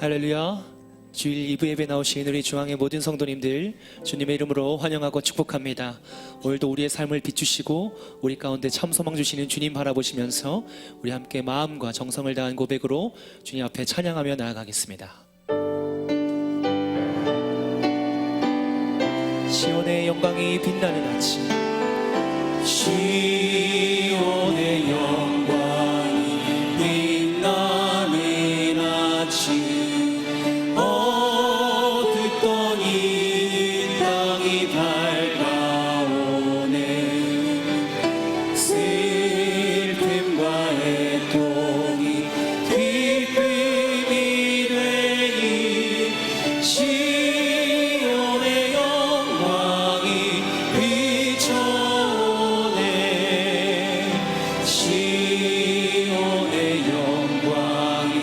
할렐루야. 주일 2부 예배 나오신 우리 중앙의 모든 성도님들 주님의 이름으로 환영하고 축복합니다. 오늘도 우리의 삶을 비추시고 우리 가운데 참 소망 주시는 주님 바라보시면서 우리 함께 마음과 정성을 다한 고백으로 주님 앞에 찬양하며 나아가겠습니다. 시온의 영광이 빛나는 아침, 시온의 영광이 빛나는 아침, 어둡던 이 땅이 밝아오네. 슬픔과 애통이 기쁨이 되니 시온의 영광이 비춰오네. 시온의 영광이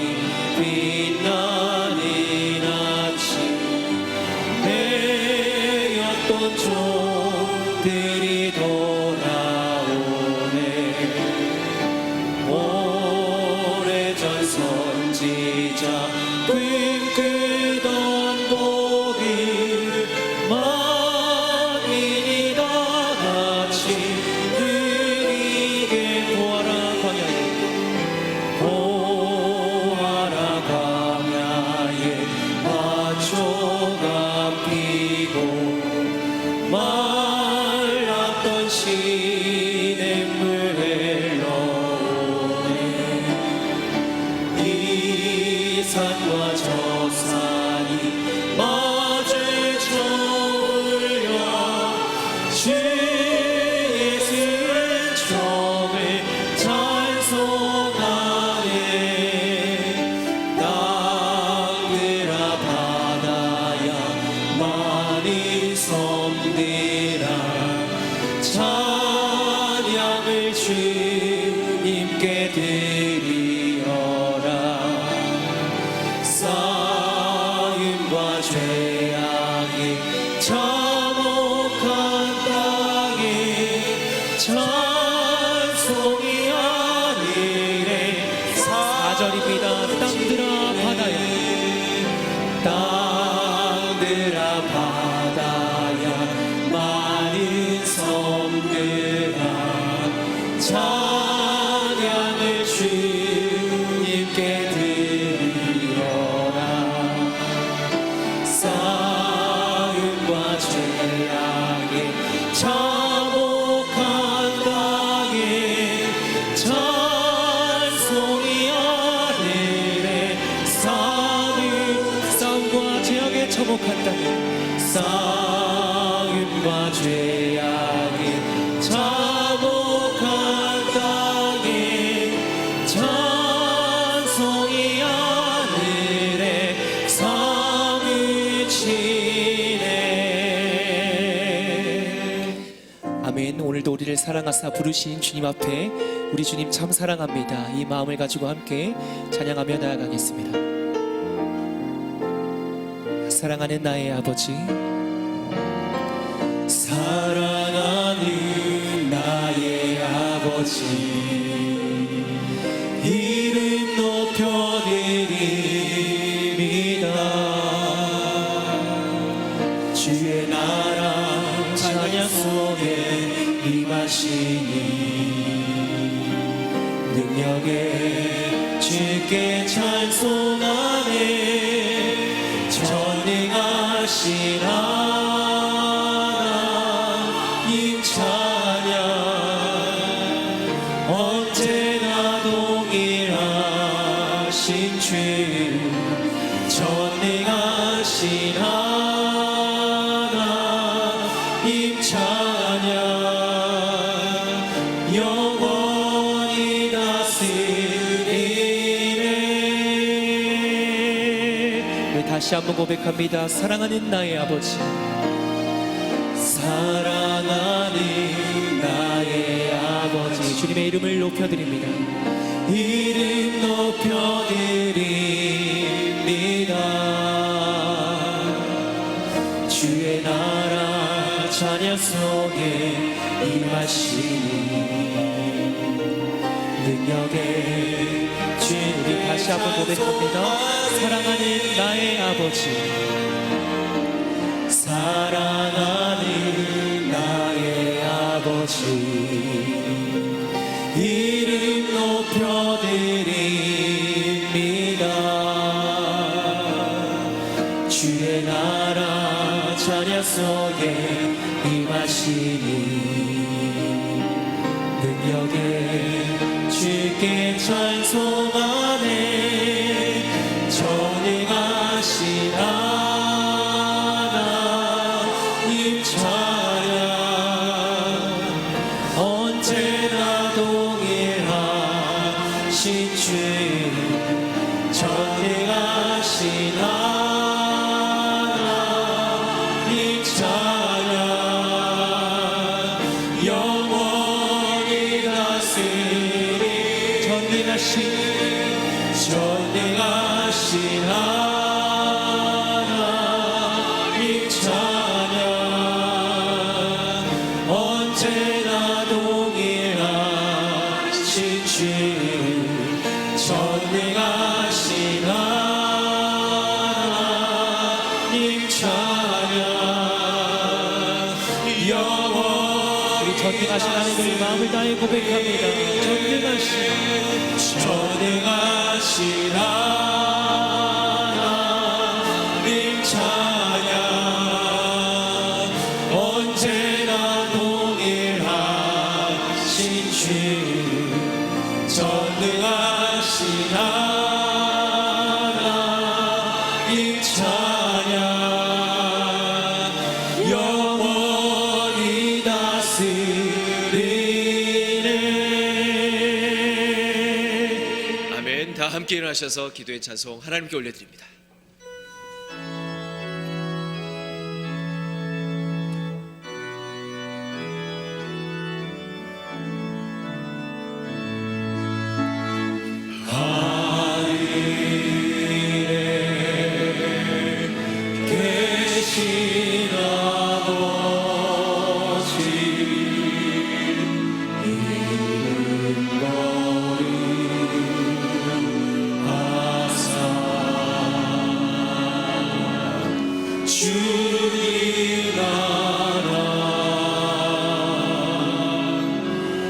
빛나는 아침, 매였던 종들이 돌아오네. 오래전 선지자 꿈꾸던 복을 만민이 다 같이 누리게. 보아라 광야에, 보아라 광야에 마초가 피고 말랐던 시냇물 흘러오네. 이 산과 저 산이 마주쳐 울려 주 예수의 정을 찬송하네. 땅들아 바다야 많은 섬들아 찬양을 주님께 드리어라. 쌓임과 죄악이 참혹한 땅에 찬송이 하늘에. 4절입니다. 땅들아 바다야, 땅들아 바다야 많은 섬들아 찬양을 주님께 드리어라. 싸움과 죄악에 참혹한 땅에 찬송이 하늘에. 싸움과 죄악에 참혹한 땅에, 싸움과 죄악에 참혹한 땅에 찬송이 하늘에 사무치네. 아멘. 오늘도 우리를 사랑하사 부르신 주님 앞에 우리 주님 참 사랑합니다, 이 마음을 가지고 함께 찬양하며 나아가겠습니다. 사랑하는 나의 아버지, 사랑하는 나의 아버지, 이름 높여드립니다. 주의 나라 찬양 속에 임하시니 능력에 주께 찬송하네. 전능하신 하나님 찬양, 언제나 동일하신 주, 전능하신 하나님 찬양, 영원히 다스리네. 우리 다시 한번 고백합니다. 사랑하는 나의 아버지, 사랑하는 나의 아버지. 주님의 이름을 높여드립니다. 이름 높여드립니다. 주의 나라 찬양 속에 임하시니 능력에 주님. 다시 한번 고백합니다. 사랑하는 아버지, 사랑하는 나의 아버지, 이름 높여드립니다. 주의 나라 자녀 속에 임하시니 능력에 주께 찬송하네. 전능하신 하나님 찬양, 언제나 동일하신 주, 전능하신 하나님 찬양, 영원히 다스리 전능하신 하나님 찬양, 언제나 동일하신 주, 전능하신 하나님 찬양, 영원히 전능하신 하나님을 마음을 다해 고백합니다. 전능하신 하나님 찬양, 언제나 동일하신 주, 전능하신 하나님 찬양, 영원히 다스리네. 아멘. 다 함께 일어나셔서 기도의 찬송 하나님께 올려드립니다. 계신 아버지, 주님 나라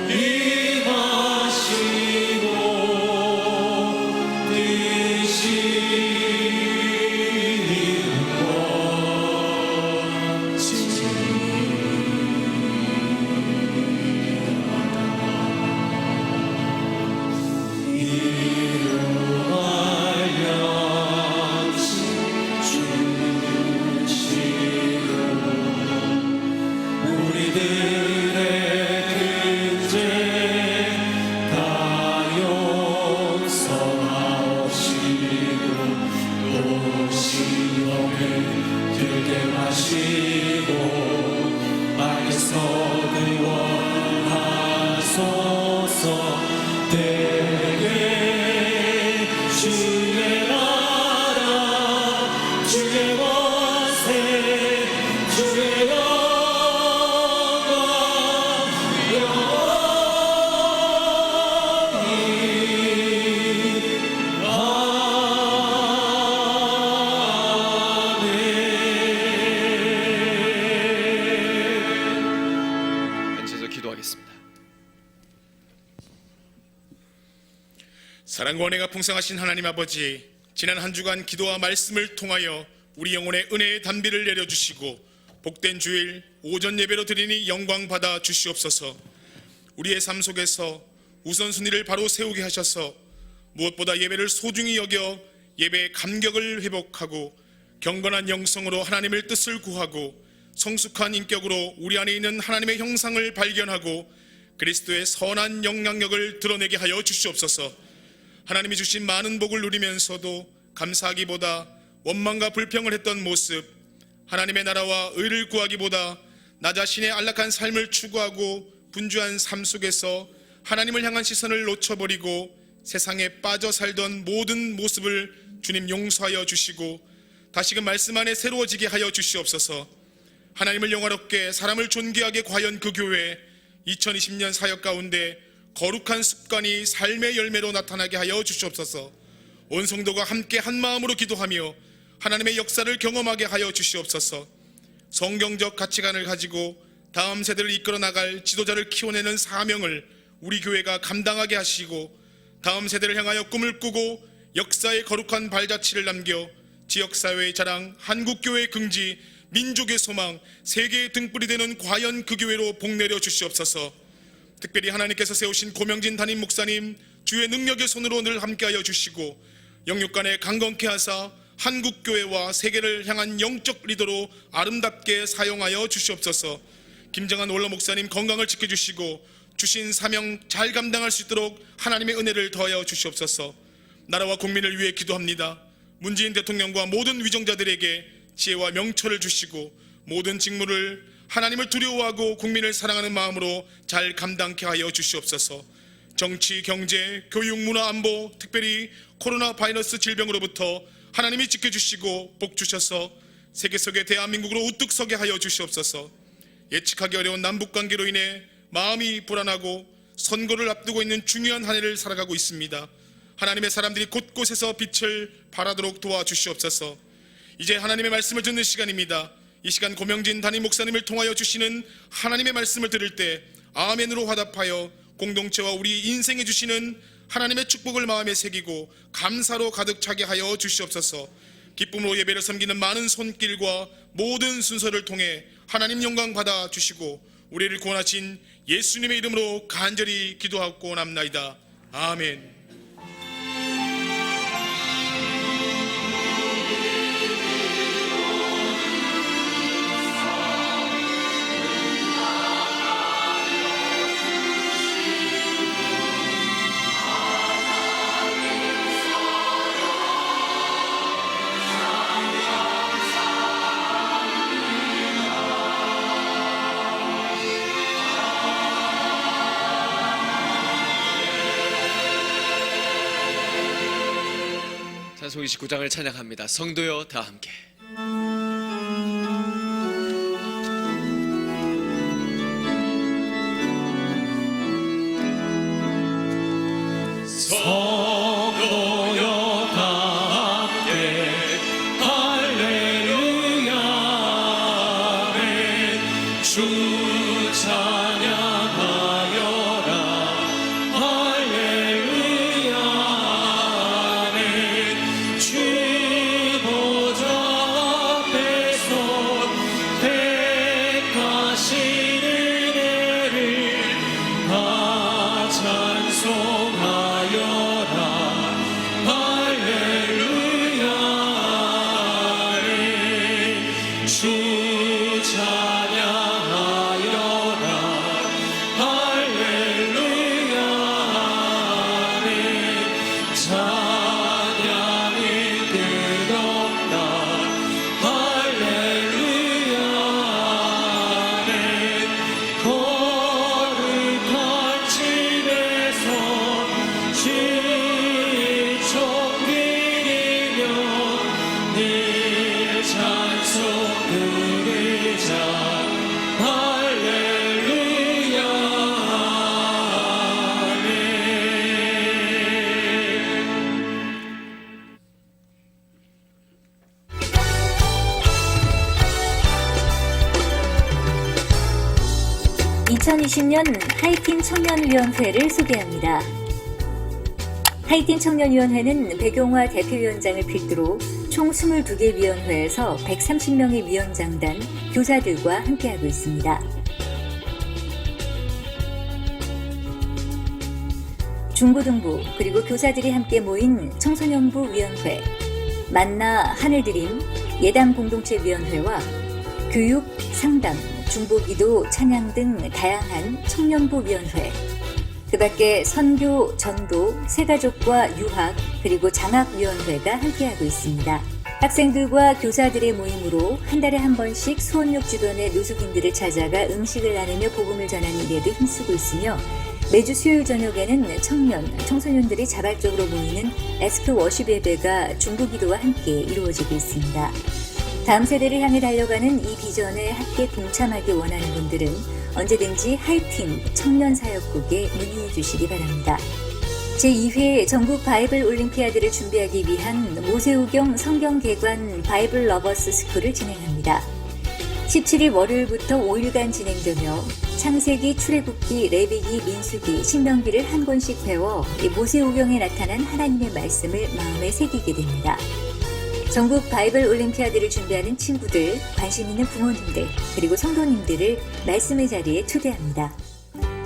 임하시고 되시는 주의 나라 주의 권세 주의 영광 영원히 아멘. 앉아서 기도하겠습니다. 사랑과 은혜가 풍성하신 하나님 아버지, 지난 한 주간 기도와 말씀을 통하여 우리 영혼의 은혜의 단비를 내려주시고 복된 주일 오전 예배로 드리니 영광 받아 주시옵소서. 우리의 삶 속에서 우선순위를 바로 세우게 하셔서 무엇보다 예배를 소중히 여겨 예배의 감격을 회복하고 경건한 영성으로 하나님의 뜻을 구하고 성숙한 인격으로 우리 안에 있는 하나님의 형상을 발견하고 그리스도의 선한 영향력을 드러내게 하여 주시옵소서. 하나님이 주신 많은 복을 누리면서도 감사하기보다 원망과 불평을 했던 모습, 하나님의 나라와 의를 구하기보다 나 자신의 안락한 삶을 추구하고 분주한 삶 속에서 하나님을 향한 시선을 놓쳐버리고 세상에 빠져 살던 모든 모습을 주님 용서하여 주시고 다시금 말씀 안에 새로워지게 하여 주시옵소서. 하나님을 영화롭게 사람을 존귀하게 과연 그 교회 2020년 사역 가운데 거룩한 습관이 삶의 열매로 나타나게 하여 주시옵소서. 온 성도가 함께 한 마음으로 기도하며 하나님의 역사를 경험하게 하여 주시옵소서. 성경적 가치관을 가지고 다음 세대를 이끌어 나갈 지도자를 키워내는 사명을 우리 교회가 감당하게 하시고, 다음 세대를 향하여 꿈을 꾸고 역사의 거룩한 발자취를 남겨 지역사회의 자랑, 한국교회의 긍지, 민족의 소망, 세계의 등불이 되는 과연 그 교회로 복내려 주시옵소서. 특별히 하나님께서 세우신 고명진 담임 목사님, 주의 능력의 손으로 늘 함께하여 주시고 영육간에 강건케 하사 한국교회와 세계를 향한 영적 리더로 아름답게 사용하여 주시옵소서. 김정한 원로 목사님 건강을 지켜주시고 주신 사명 잘 감당할 수 있도록 하나님의 은혜를 더하여 주시옵소서. 나라와 국민을 위해 기도합니다. 문재인 대통령과 모든 위정자들에게 지혜와 명철을 주시고 모든 직무를 하나님을 두려워하고 국민을 사랑하는 마음으로 잘 감당케 하여 주시옵소서. 정치, 경제, 교육, 문화, 안보, 특별히 코로나 바이러스 질병으로부터 하나님이 지켜주시고 복 주셔서 세계 속의 대한민국으로 우뚝 서게 하여 주시옵소서. 예측하기 어려운 남북관계로 인해 마음이 불안하고 선거를 앞두고 있는 중요한 한 해를 살아가고 있습니다. 하나님의 사람들이 곳곳에서 빛을 발하도록 도와주시옵소서. 이제 하나님의 말씀을 듣는 시간입니다. 이 시간 고명진 담임 목사님을 통하여 주시는 하나님의 말씀을 들을 때 아멘으로 화답하여 공동체와 우리 인생에 주시는 하나님의 축복을 마음에 새기고 감사로 가득 차게 하여 주시옵소서. 기쁨으로 예배를 섬기는 많은 손길과 모든 순서를 통해 하나님 영광 받아 주시고 우리를 구원하신 예수님의 이름으로 간절히 기도하고 남나이다. 아멘. 찬송 29장을 찬양합니다. 성도여 다 함께. 성도여 다 함께 할렐루야 아멘. 주 찬양하여라 할렐루야 아멘. 주 보좌 앞에서 택하신 은혜를 다 찬송하여라 할렐루야 아멘. 주 찬양하여라 할렐루야 아멘. 찬양이 끝없다 할렐루야 아멘. 거룩한 집에서 지총 드리며 늘 찬송 부르자 할렐루야 아멘. (2020년) 하이틴 청년위원회를 소개합니다. 하이틴 청년위원회는 백용화 대표위원장을 필두로 총 22개 위원회에서 130명의 위원장단, 교사들과 함께하고 있습니다. 중고등부 그리고 교사들이 함께 모인 청소년부 위원회, 만나 하늘드림 예담 공동체위원회와 교육, 상담, 중보기도, 찬양 등 다양한 청년부 위원회, 그 밖에 선교, 전도, 새가족과 유학, 그리고 장학위원회가 함께하고 있습니다. 학생들과 교사들의 모임으로 한 달에 한 번씩 수원역 주변의 노숙인들을 찾아가 음식을 나누며 복음을 전하는 일에도 힘쓰고 있으며 매주 수요일 저녁에는 청소년들이 자발적으로 모이는 에스크 워십 예배가 중보기도와 함께 이루어지고 있습니다. 다음 세대를 향해 달려가는 이 비전에 함께 동참하기 원하는 분들은 언제든지 하이틴 청년사역국에 문의해 주시기 바랍니다. 제2회 전국 바이블 올림피아드를 준비하기 위한 모세우경 성경개관 바이블 러버스 스쿨을 진행합니다. 17일 월요일부터 5일간 진행되며 창세기, 출애굽기, 레위기, 민수기, 신명기를 한 권씩 배워 모세우경에 나타난 하나님의 말씀을 마음에 새기게 됩니다. 전국 바이블 올림피아드를 준비하는 친구들, 관심 있는 부모님들, 그리고 성도님들을 말씀의 자리에 초대합니다.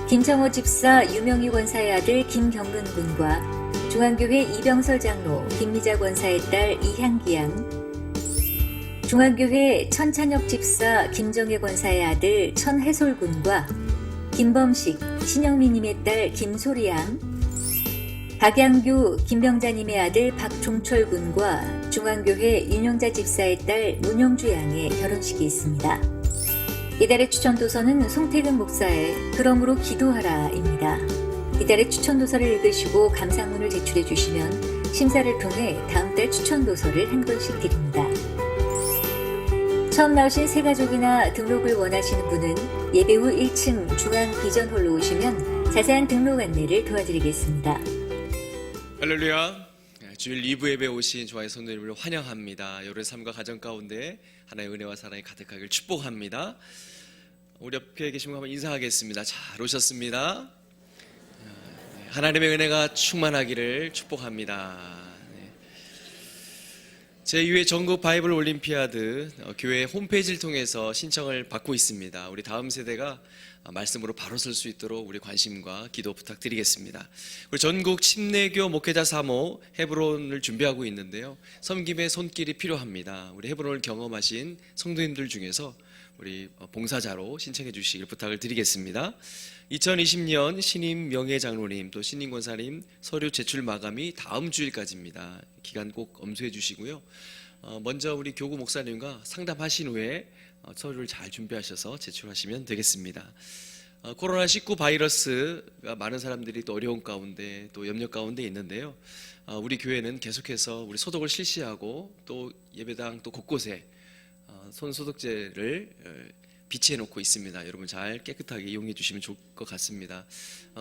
김정호 집사, 유명희 권사의 아들 김경근 군과 중앙교회 이병설 장로, 김미자 권사의 딸 이향기 양, 중앙교회 천찬혁 집사, 김정혜 권사의 아들 천해솔 군과 김범식, 신영미님의 딸 김소리 양, 박양규, 김병자님의 아들 박종철 군과 중앙교회 윤영자 집사의 딸 문영주 양의 결혼식이 있습니다. 이달의 추천도서는 송태근 목사의 그러므로 기도하라입니다. 이달의 추천도서를 읽으시고 감상문을 제출해 주시면 심사를 통해 다음 달 추천도서를 한 권씩 드립니다. 처음 나오신 새가족이나 등록을 원하시는 분은 예배 후 1층 중앙 비전홀로 오시면 자세한 등록 안내를 도와드리겠습니다. 할렐루야. 주일 2부 예배 오신 좋아의 성도님을 환영합니다. 여러분의 삶과 가정 가운데 하나의 은혜와 사랑이 가득하길 축복합니다. 우리 옆에 계신 분 한번 인사하겠습니다. 잘 오셨습니다. 하나님의 은혜가 충만하기를 축복합니다. 제2회 전국 바이블 올림피아드 교회 홈페이지를 통해서 신청을 받고 있습니다. 우리 다음 세대가 말씀으로 바로 설 수 있도록 우리 관심과 기도 부탁드리겠습니다. 우리 전국 침례교 목회자 3호 헤브론을 준비하고 있는데요. 섬김의 손길이 필요합니다. 우리 헤브론을 경험하신 성도님들 중에서 우리 봉사자로 신청해 주시길 부탁을 드리겠습니다. 2020년 신임 명예장로님 또 신임 권사님 서류 제출 마감이 다음 주일까지입니다. 기간 꼭 엄수해 주시고요. 먼저 우리 교구 목사님과 상담하신 후에 서류를 잘 준비하셔서 제출하시면 되겠습니다. 코로나19 바이러스가 많은 사람들이 또 어려운 가운데 또 염려 가운데 있는데요. 우리 교회는 계속해서 우리 소독을 실시하고 또 예배당 또 곳곳에 손소독제를 비치해 놓고 있습니다. 여러분 잘 깨끗하게 이용해 주시면 좋을 것 같습니다.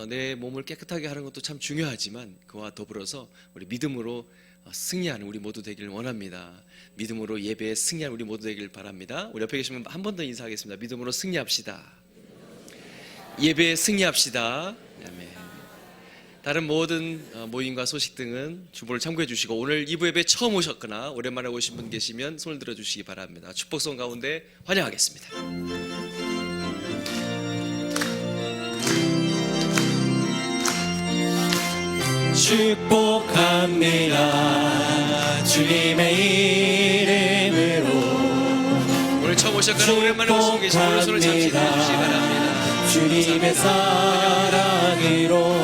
내 몸을 깨끗하게 하는 것도 참 중요하지만 그와 더불어서 우리 믿음으로 승리하는 우리 모두 되기를 원합니다. 믿음으로 예배에 승리하는 우리 모두 되기를 바랍니다. 우리 옆에 계시면 한 번 더 인사하겠습니다. 믿음으로 승리합시다. 예배에 승리합시다. 아멘. 다른 모든 모임과 소식 등은 주보를 참고해 주시고 오늘 2부 예배 처음 오셨거나 오랜만에 오신 분 계시면 손을 들어주시기 바랍니다. 축복성 가운데 환영하겠습니다. 축복합니다. 주님의 이름으로 오늘 처음 오셨거나 오랜만에 오신 분 계시면 오늘 손을 잠시 들어주시기 바랍니다. 주님의 사랑으로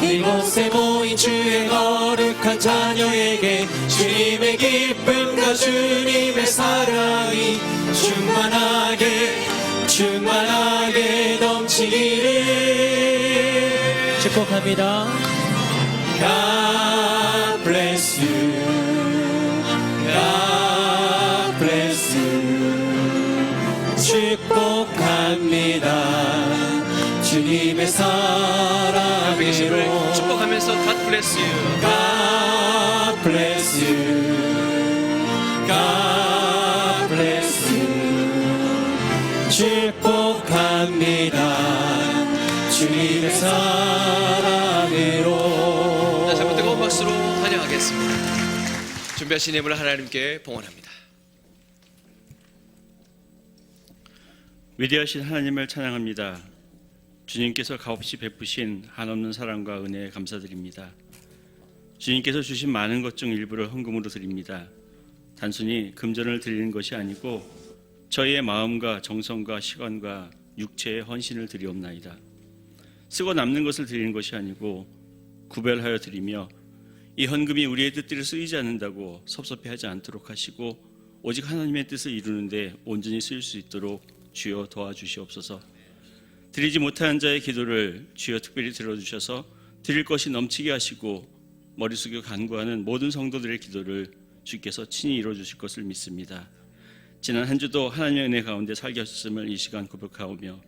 이곳에 모인 주의 거룩한 자녀에게 주님의 기쁨과 주님의 사랑이 충만하게 넘치기를 축복합니다. God bless you. God bless you. 축복합니다. 주님의 사랑으로 축복하면서 God bless you. God bless you. God bless you. 축복합니다. 주님의 사랑으로. 다시 한번 뜨거운 박수로 환영하겠습니다. 준비하신 예물을 하나님께 봉헌합니다. 위대하신 하나님을 찬양합니다. 주님께서 값없이 베푸신 한없는 사랑과 은혜에 감사드립니다. 주님께서 주신 많은 것 중 일부를 헌금으로 드립니다. 단순히 금전을 드리는 것이 아니고 저희의 마음과 정성과 시간과 육체의 헌신을 드리옵나이다. 쓰고 남는 것을 드리는 것이 아니고 구별하여 드리며 이 헌금이 우리의 뜻대로 쓰이지 않는다고 섭섭해하지 않도록 하시고 오직 하나님의 뜻을 이루는데 온전히 쓰일 수 있도록 주여 도와주시옵소서. 드리지 못한 자의 기도를 주여 특별히 들어주셔서 드릴 것이 넘치게 하시고 머리 숙여 간구하는 모든 성도들의 기도를 주께서 친히 이루어주실 것을 믿습니다. 지난 한 주도 하나님의 은혜 가운데 살게 하셨음을 이 시간 고백하오며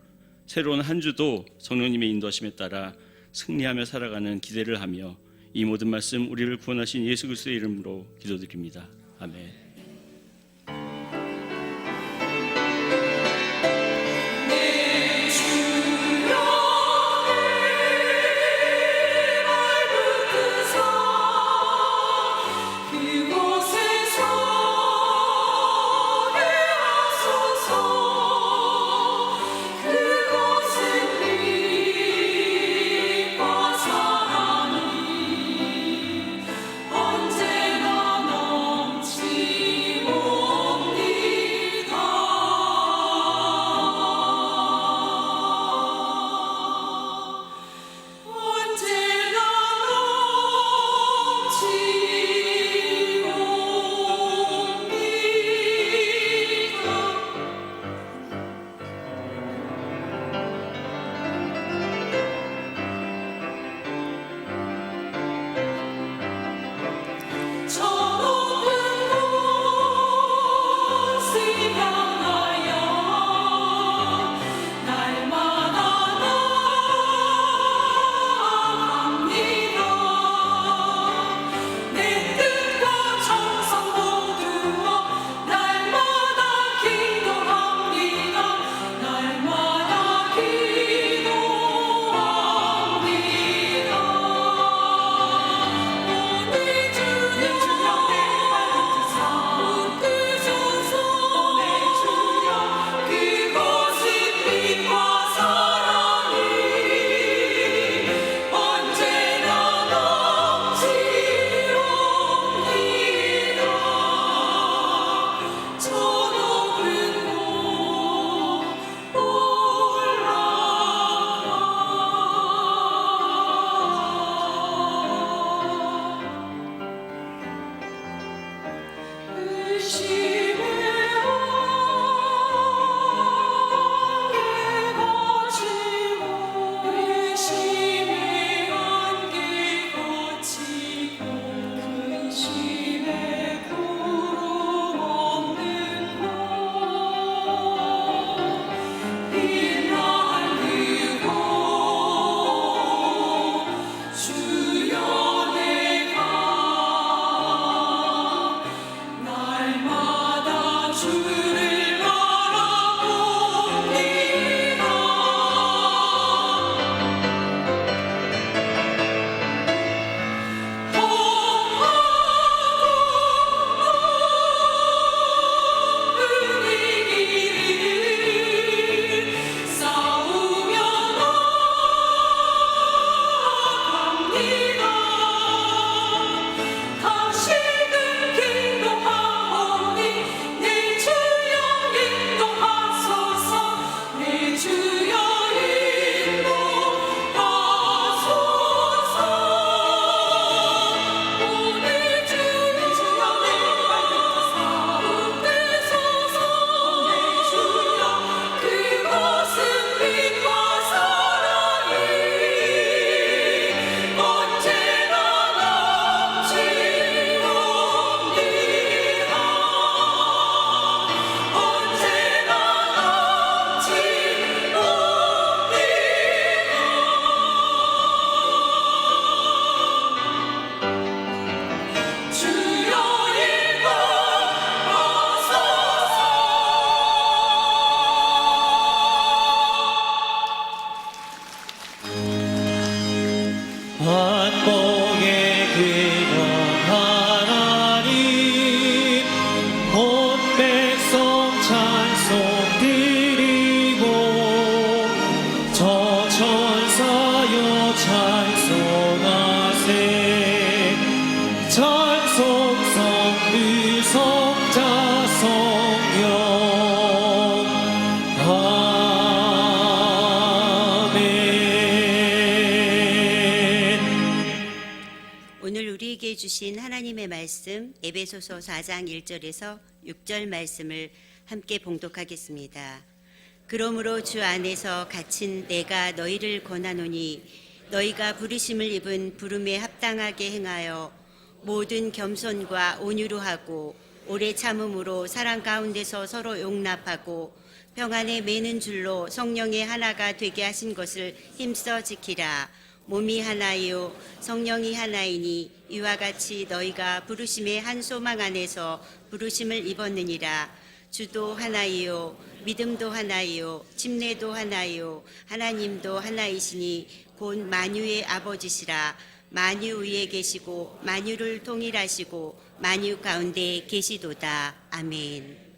새로운 한 주도 성령님의 인도하심에 따라 승리하며 살아가는 기대를 하며 이 모든 말씀 우리를 구원하신 예수 그리스도의 이름으로 기도드립니다. 아멘. 만복의 근원 하나님 온 백성 찬송 드리고 저 천사여 찬송하세 찬송성 그 성자 성령 오늘 우리에게 주신 하나님의 말씀 에베소서 4장 1절에서 6절 말씀을 함께 봉독하겠습니다. 그러므로 주 안에서 갇힌 내가 너희를 권하노니 너희가 부르심을 입은 부름에 합당하게 행하여 모든 겸손과 온유로 하고 오래 참음으로 사랑 가운데서 서로 용납하고 평안에 매는 줄로 성령의 하나가 되게 하신 것을 힘써 지키라. 몸이 하나요 성령이 하나이니 이와 같이 너희가 부르심의 한 소망 안에서 부르심을 입었느니라. 주도 하나요 믿음도 하나요 침례도 하나요 하나님도 하나이시니 곧 만유의 아버지시라. 만유 위에 계시고 만유를 통일하시고 만유 가운데 계시도다. 아멘.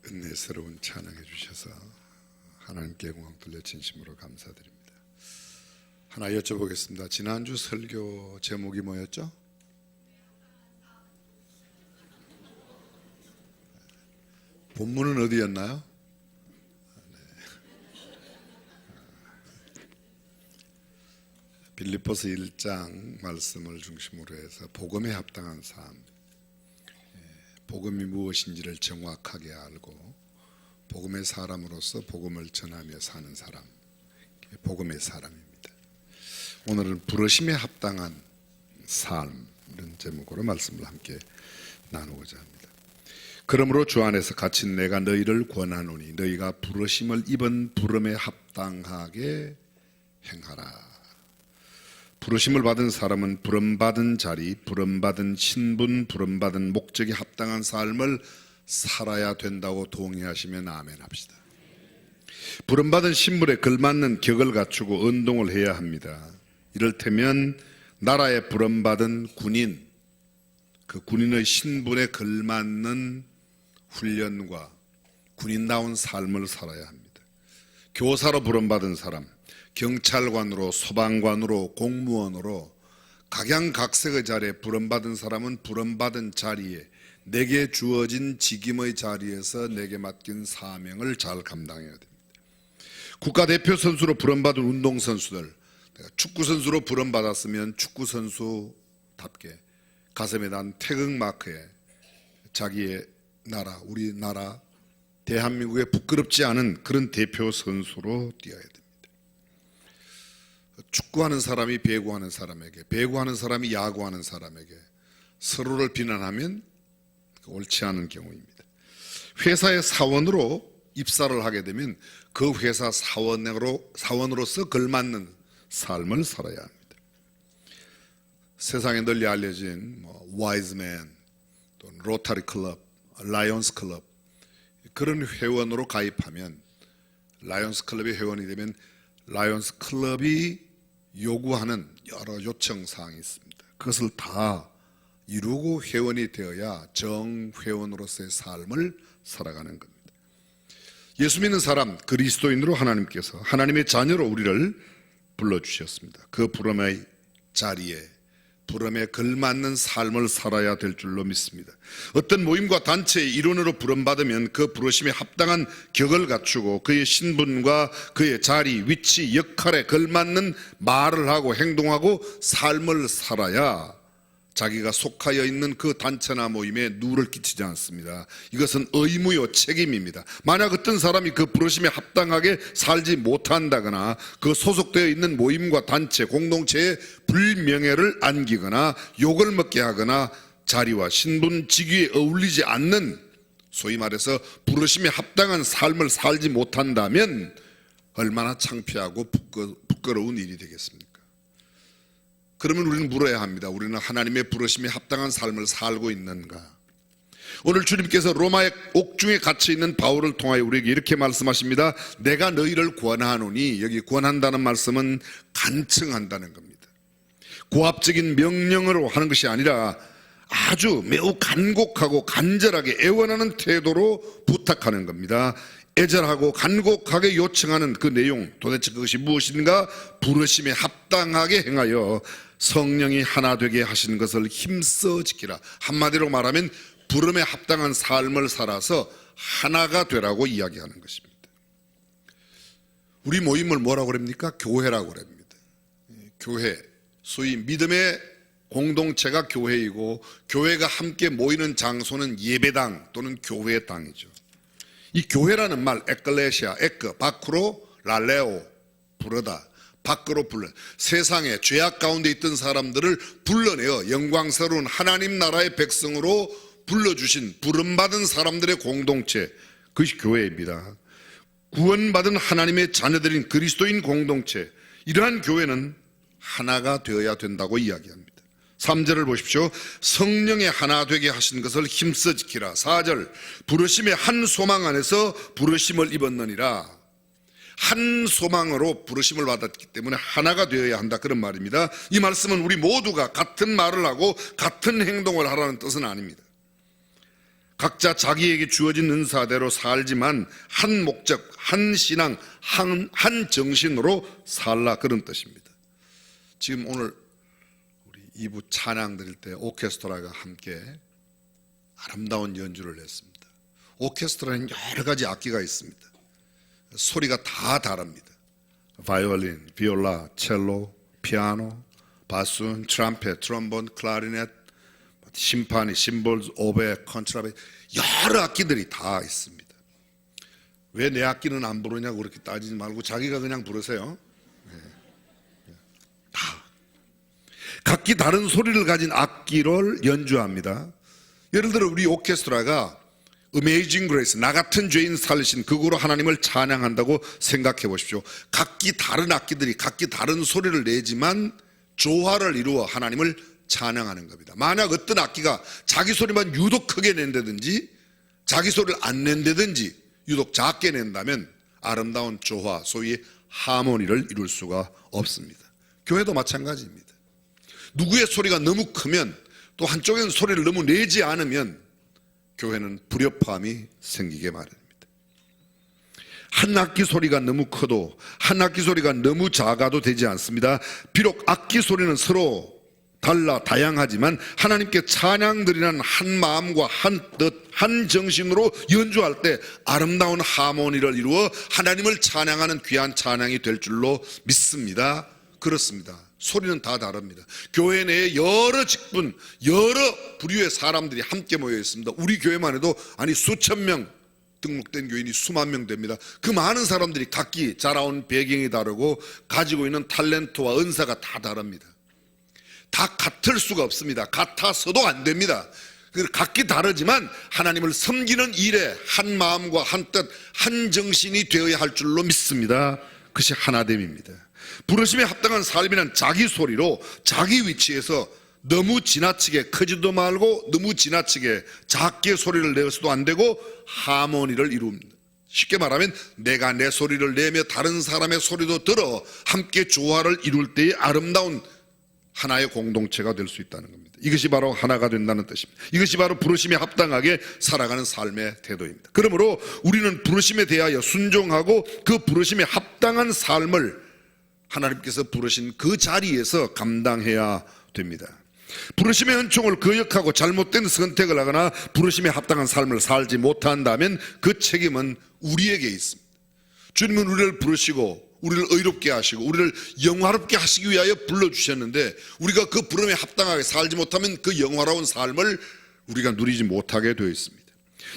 은혜스러운 찬양해 주셔서 하나님께 영광 돌려 진심으로 감사드립니다. 하나 여쭤보겠습니다. 지난주 설교 제목이 뭐였죠? 본문은 어디였나요? 빌립보서 1장 말씀을 중심으로 해서 복음에 합당한 삶, 복음이 무엇인지를 정확하게 알고 복음의 사람으로서 복음을 전하며 사는 사람, 복음의 사람입니다. 오늘은 부르심에 합당한 삶, 이런 제목으로 말씀을 함께 나누고자 합니다. 그러므로 주 안에서 갇힌 내가 너희를 권하노니 너희가 부르심을 입은 부름에 합당하게 행하라. 부르심을 받은 사람은 부름받은 자리, 부름받은 신분, 부름받은 목적에 합당한 삶을 살아야 된다고 동의하시면 아멘 합시다. 부름받은 신분에 걸맞는 격을 갖추고 운동을 해야 합니다. 이를테면 나라에 부름받은 군인, 그 군인의 신분에 걸맞는 훈련과 군인다운 삶을 살아야 합니다. 교사로 부름받은 사람, 경찰관으로, 소방관으로, 공무원으로 각양각색의 자리에 부름받은 사람은 부름받은 자리에 내게 주어진 직임의 자리에서 내게 맡긴 사명을 잘 감당해야 됩니다. 국가대표 선수로 부름받은 운동선수들, 내가 축구선수로 부름받았으면 축구선수답게 가슴에 단 태극마크에 자기의 나라, 우리나라 대한민국에 부끄럽지 않은 그런 대표 선수로 뛰어야 됩니다. 축구하는 사람이 배구하는 사람에게, 배구하는 사람이 야구하는 사람에게 서로를 비난하면 옳지 않은 경우입니다. 회사의 사원으로 입사를 하게 되면 그 회사 사원으로서 걸맞는 삶을 살아야 합니다. 세상에 널리 알려진 와이즈맨, 또 로타리 클럽, 라이온스 클럽, 그런 회원으로 가입하면, 라이온스 클럽의 회원이 되면 라이온스 클럽이 요구하는 여러 요청사항이 있습니다. 그것을 다 이루고 회원이 되어야 정회원으로서의 삶을 살아가는 겁니다. 예수 믿는 사람, 그리스도인으로 하나님께서 하나님의 자녀로 우리를 불러주셨습니다. 그 부름의 자리에, 부름에 걸맞는 삶을 살아야 될 줄로 믿습니다. 어떤 모임과 단체의 일원으로 부름받으면 그 부르심에 합당한 격을 갖추고 그의 신분과 그의 자리, 위치, 역할에 걸맞는 말을 하고 행동하고 삶을 살아야 자기가 속하여 있는 그 단체나 모임에 누를 끼치지 않습니다. 이것은 의무요 책임입니다. 만약 어떤 사람이 그 부르심에 합당하게 살지 못한다거나 그 소속되어 있는 모임과 단체, 공동체에 불명예를 안기거나 욕을 먹게 하거나 자리와 신분, 직위에 어울리지 않는, 소위 말해서 부르심에 합당한 삶을 살지 못한다면 얼마나 창피하고 부끄러운 일이 되겠습니까? 그러면 우리는 물어야 합니다. 우리는 하나님의 부르심에 합당한 삶을 살고 있는가? 오늘 주님께서 로마의 옥중에 갇혀 있는 바울을 통하여 우리에게 이렇게 말씀하십니다. 내가 너희를 권하노니, 여기 권한다는 말씀은 간청한다는 겁니다. 고압적인 명령으로 하는 것이 아니라 아주 매우 간곡하고 간절하게 애원하는 태도로 부탁하는 겁니다. 애절하고 간곡하게 요청하는 그 내용, 도대체 그것이 무엇인가? 부르심에 합당하게 행하여 성령이 하나 되게 하시는 것을 힘써 지키라. 한마디로 말하면 부름에 합당한 삶을 살아서 하나가 되라고 이야기하는 것입니다. 우리 모임을 뭐라고 그럽니까? 교회라고 그럽니다. 교회, 소위 믿음의 공동체가 교회이고, 교회가 함께 모이는 장소는 예배당 또는 교회의 땅이죠. 이 교회라는 말, 에클레시아, 에크, 밖으로, 랄레오, 부르다, 밖으로 불러, 세상에 죄악 가운데 있던 사람들을 불러내어 영광스러운 하나님 나라의 백성으로 불러주신 부름받은 사람들의 공동체, 그것이 교회입니다. 구원받은 하나님의 자녀들인 그리스도인 공동체, 이러한 교회는 하나가 되어야 된다고 이야기합니다. 3절을 보십시오. 성령의 하나 되게 하신 것을 힘써 지키라. 4절, 부르심의 한 소망 안에서 부르심을 입었느니라. 한 소망으로 부르심을 받았기 때문에 하나가 되어야 한다, 그런 말입니다. 이 말씀은 우리 모두가 같은 말을 하고 같은 행동을 하라는 뜻은 아닙니다. 각자 자기에게 주어진 은사대로 살지만 한 목적, 한 신앙, 한 정신으로 살라, 그런 뜻입니다. 지금 오늘 우리 2부 찬양 드릴 때 오케스트라가 함께 아름다운 연주를 했습니다. 오케스트라는 여러 가지 악기가 있습니다. 소리가 다 다릅니다. 바이올린, 비올라, 첼로, 피아노, 바순, 트럼펫, 트럼본, 클라리넷, 심파니, 심볼, 오베, 컨트라베, 여러 악기들이 다 있습니다. 왜 내 악기는 안 부르냐고 그렇게 따지지 말고 자기가 그냥 부르세요. 다 각기 다른 소리를 가진 악기를 연주합니다. 예를 들어 우리 오케스트라가 Amazing Grace, 나 같은 죄인 살리신 그거로 하나님을 찬양한다고 생각해 보십시오. 각기 다른 악기들이 각기 다른 소리를 내지만 조화를 이루어 하나님을 찬양하는 겁니다. 만약 어떤 악기가 자기 소리만 유독 크게 낸다든지 자기 소리를 안 낸다든지 유독 작게 낸다면 아름다운 조화, 소위 하모니를 이룰 수가 없습니다. 교회도 마찬가지입니다. 누구의 소리가 너무 크면 또 한쪽에는 소리를 너무 내지 않으면 교회는 불협화음이 생기게 마련입니다. 한 악기 소리가 너무 커도 한 악기 소리가 너무 작아도 되지 않습니다. 비록 악기 소리는 서로 달라 다양하지만 하나님께 찬양드리는 한 마음과 한 뜻, 한 정신으로 연주할 때 아름다운 하모니를 이루어 하나님을 찬양하는 귀한 찬양이 될 줄로 믿습니다. 그렇습니다. 소리는 다 다릅니다. 교회 내에 여러 직분, 여러 부류의 사람들이 함께 모여 있습니다. 우리 교회만 해도 수천 명 등록된 교인이 수만 명 됩니다. 그 많은 사람들이 각기 자라온 배경이 다르고 가지고 있는 탤런트와 은사가 다 다릅니다. 다 같을 수가 없습니다. 같아서도 안 됩니다. 각기 다르지만 하나님을 섬기는 일에 한 마음과 한 뜻, 한 정신이 되어야 할 줄로 믿습니다. 그것이 하나됨입니다. 부르심에 합당한 삶이란 자기 소리로 자기 위치에서 너무 지나치게 크지도 말고 너무 지나치게 작게 소리를 내서도 안 되고 하모니를 이룹니다. 쉽게 말하면 내가 내 소리를 내며 다른 사람의 소리도 들어 함께 조화를 이룰 때의 아름다운 하나의 공동체가 될 수 있다는 겁니다. 이것이 바로 하나가 된다는 뜻입니다. 이것이 바로 부르심에 합당하게 살아가는 삶의 태도입니다. 그러므로 우리는 부르심에 대하여 순종하고 그 부르심에 합당한 삶을 하나님께서 부르신 그 자리에서 감당해야 됩니다. 부르심의 은총을 거역하고 잘못된 선택을 하거나 부르심에 합당한 삶을 살지 못한다면 그 책임은 우리에게 있습니다. 주님은 우리를 부르시고 우리를 의롭게 하시고 우리를 영화롭게 하시기 위하여 불러주셨는데 우리가 그 부름에 합당하게 살지 못하면 그 영화로운 삶을 우리가 누리지 못하게 되어 있습니다.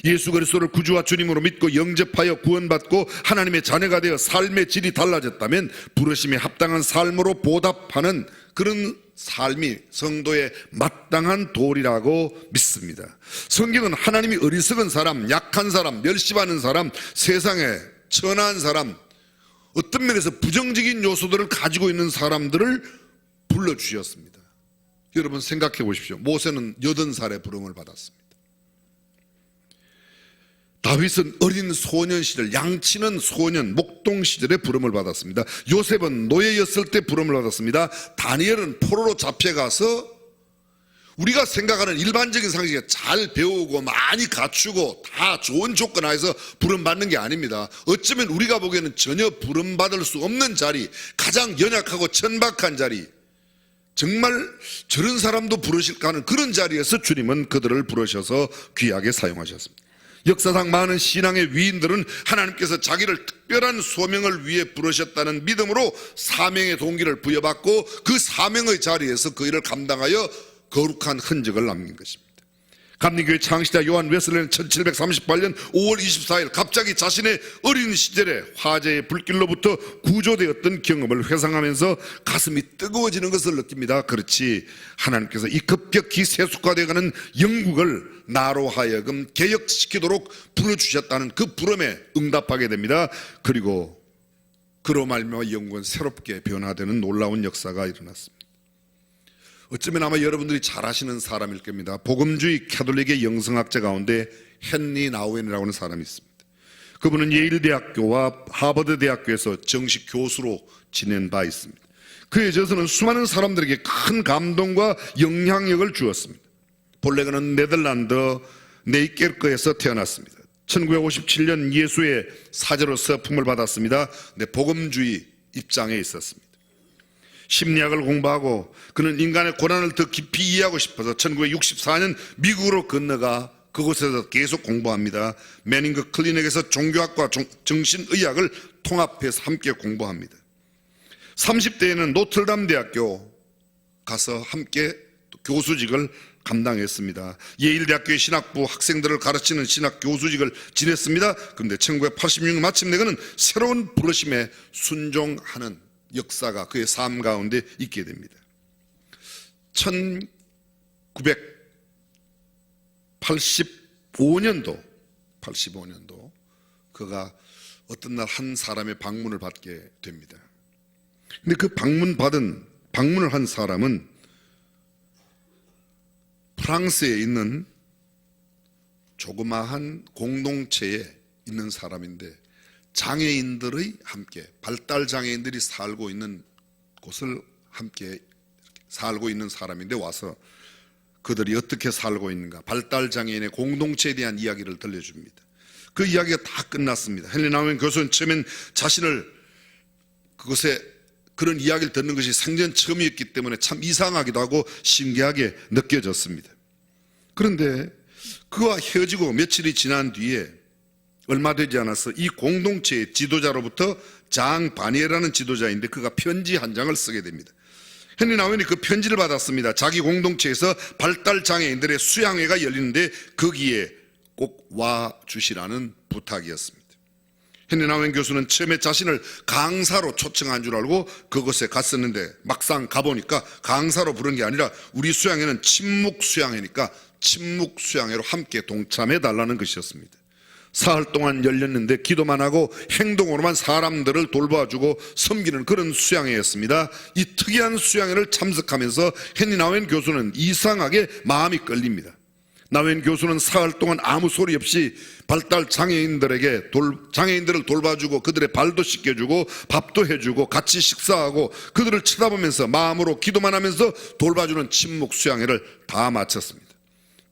예수 그리스도를 구주와 주님으로 믿고 영접하여 구원받고 하나님의 자녀가 되어 삶의 질이 달라졌다면 부르심에 합당한 삶으로 보답하는 그런 삶이 성도의 마땅한 도리라고 믿습니다. 성경은 하나님이 어리석은 사람, 약한 사람, 멸시받는 사람, 세상에 천한 사람, 어떤 면에서 부정적인 요소들을 가지고 있는 사람들을 불러주셨습니다. 여러분 생각해 보십시오. 모세는 80살에 부름을 받았습니다. 다윗은 어린 소년 시절, 양치는 소년, 목동 시절에 부름을 받았습니다. 요셉은 노예였을 때 부름을 받았습니다. 다니엘은 포로로 잡혀가서 우리가 생각하는 일반적인 상식에 잘 배우고 많이 갖추고 다 좋은 조건 하에서 부름받는 게 아닙니다. 어쩌면 우리가 보기에는 전혀 부름받을 수 없는 자리, 가장 연약하고 천박한 자리, 정말 저런 사람도 부르실까 하는 그런 자리에서 주님은 그들을 부르셔서 귀하게 사용하셨습니다. 역사상 많은 신앙의 위인들은 하나님께서 자기를 특별한 소명을 위해 부르셨다는 믿음으로 사명의 동기를 부여받고 그 사명의 자리에서 그 일을 감당하여 거룩한 흔적을 남긴 것입니다. 감리교회 창시자 요한 웨슬레는 1738년 5월 24일 갑자기 자신의 어린 시절에 화재의 불길로부터 구조되었던 경험을 회상하면서 가슴이 뜨거워지는 것을 느낍니다. 그렇지, 하나님께서 이 급격히 세속화되어가는 영국을 나로 하여금 개혁시키도록 부르주셨다는 그 부름에 응답하게 됩니다. 그리고 그로 말미암아 영국은 새롭게 변화되는 놀라운 역사가 일어났습니다. 어쩌면 아마 여러분들이 잘 아시는 사람일 겁니다. 복음주의 캐톨릭의 영성학자 가운데 헨리 나우엔이라고 하는 사람이 있습니다. 그분은 예일대학교와 하버드대학교에서 정식 교수로 지낸 바 있습니다. 그의 저서는 수많은 사람들에게 큰 감동과 영향력을 주었습니다. 본래 그는 네덜란드 네이케르크에서 태어났습니다. 1957년 예수의 사제로 서품을 받았습니다. 근데 복음주의 입장에 있었습니다. 심리학을 공부하고 그는 인간의 고난을 더 깊이 이해하고 싶어서 1964년 미국으로 건너가 그곳에서 계속 공부합니다. 매닝그 클리닉에서 종교학과 정신의학을 통합해서 함께 공부합니다. 30대에는 노틀담 대학교 가서 함께 교수직을 감당했습니다. 예일대학교의 신학부 학생들을 가르치는 신학 교수직을 지냈습니다. 그런데 1986년 마침내 그는 새로운 부르심에 순종하는 역사가 그의 삶 가운데 있게 됩니다. 1985년도 그가 어떤 날 한 사람의 방문을 받게 됩니다. 근데 그 방문을 한 사람은 프랑스에 있는 조그마한 공동체에 있는 사람인데 장애인들의 함께 발달 장애인들이 살고 있는 곳을 함께 살고 있는 사람인데 와서 그들이 어떻게 살고 있는가 발달 장애인의 공동체에 대한 이야기를 들려줍니다. 그 이야기가 다 끝났습니다. 헨리 나우엔 교수는 처음엔 자신을 그곳에 그런 이야기를 듣는 것이 생전 처음이었기 때문에 참 이상하기도 하고 신기하게 느껴졌습니다. 그런데 그와 헤어지고 며칠이 지난 뒤에 얼마 되지 않아서 이 공동체의 지도자로부터 장 바니에라는 지도자인데 그가 편지 한 장을 쓰게 됩니다. 헨리 나우엔이 그 편지를 받았습니다. 자기 공동체에서 발달 장애인들의 수양회가 열리는데 거기에 꼭 와 주시라는 부탁이었습니다. 헨리 나우엔 교수는 처음에 자신을 강사로 초청한 줄 알고 그곳에 갔었는데 막상 가보니까 강사로 부른 게 아니라 우리 수양회는 침묵 수양회니까 침묵 수양회로 함께 동참해 달라는 것이었습니다. 사흘 동안 열렸는데 기도만 하고 행동으로만 사람들을 돌봐주고 섬기는 그런 수양회였습니다. 이 특이한 수양회를 참석하면서 헨리 나우엔 교수는 이상하게 마음이 끌립니다. 나우엔 교수는 사흘 동안 아무 소리 없이 발달 장애인들을 돌봐주고 그들의 발도 씻겨주고 밥도 해주고 같이 식사하고 그들을 쳐다보면서 마음으로 기도만 하면서 돌봐주는 침묵 수양회를 다 마쳤습니다.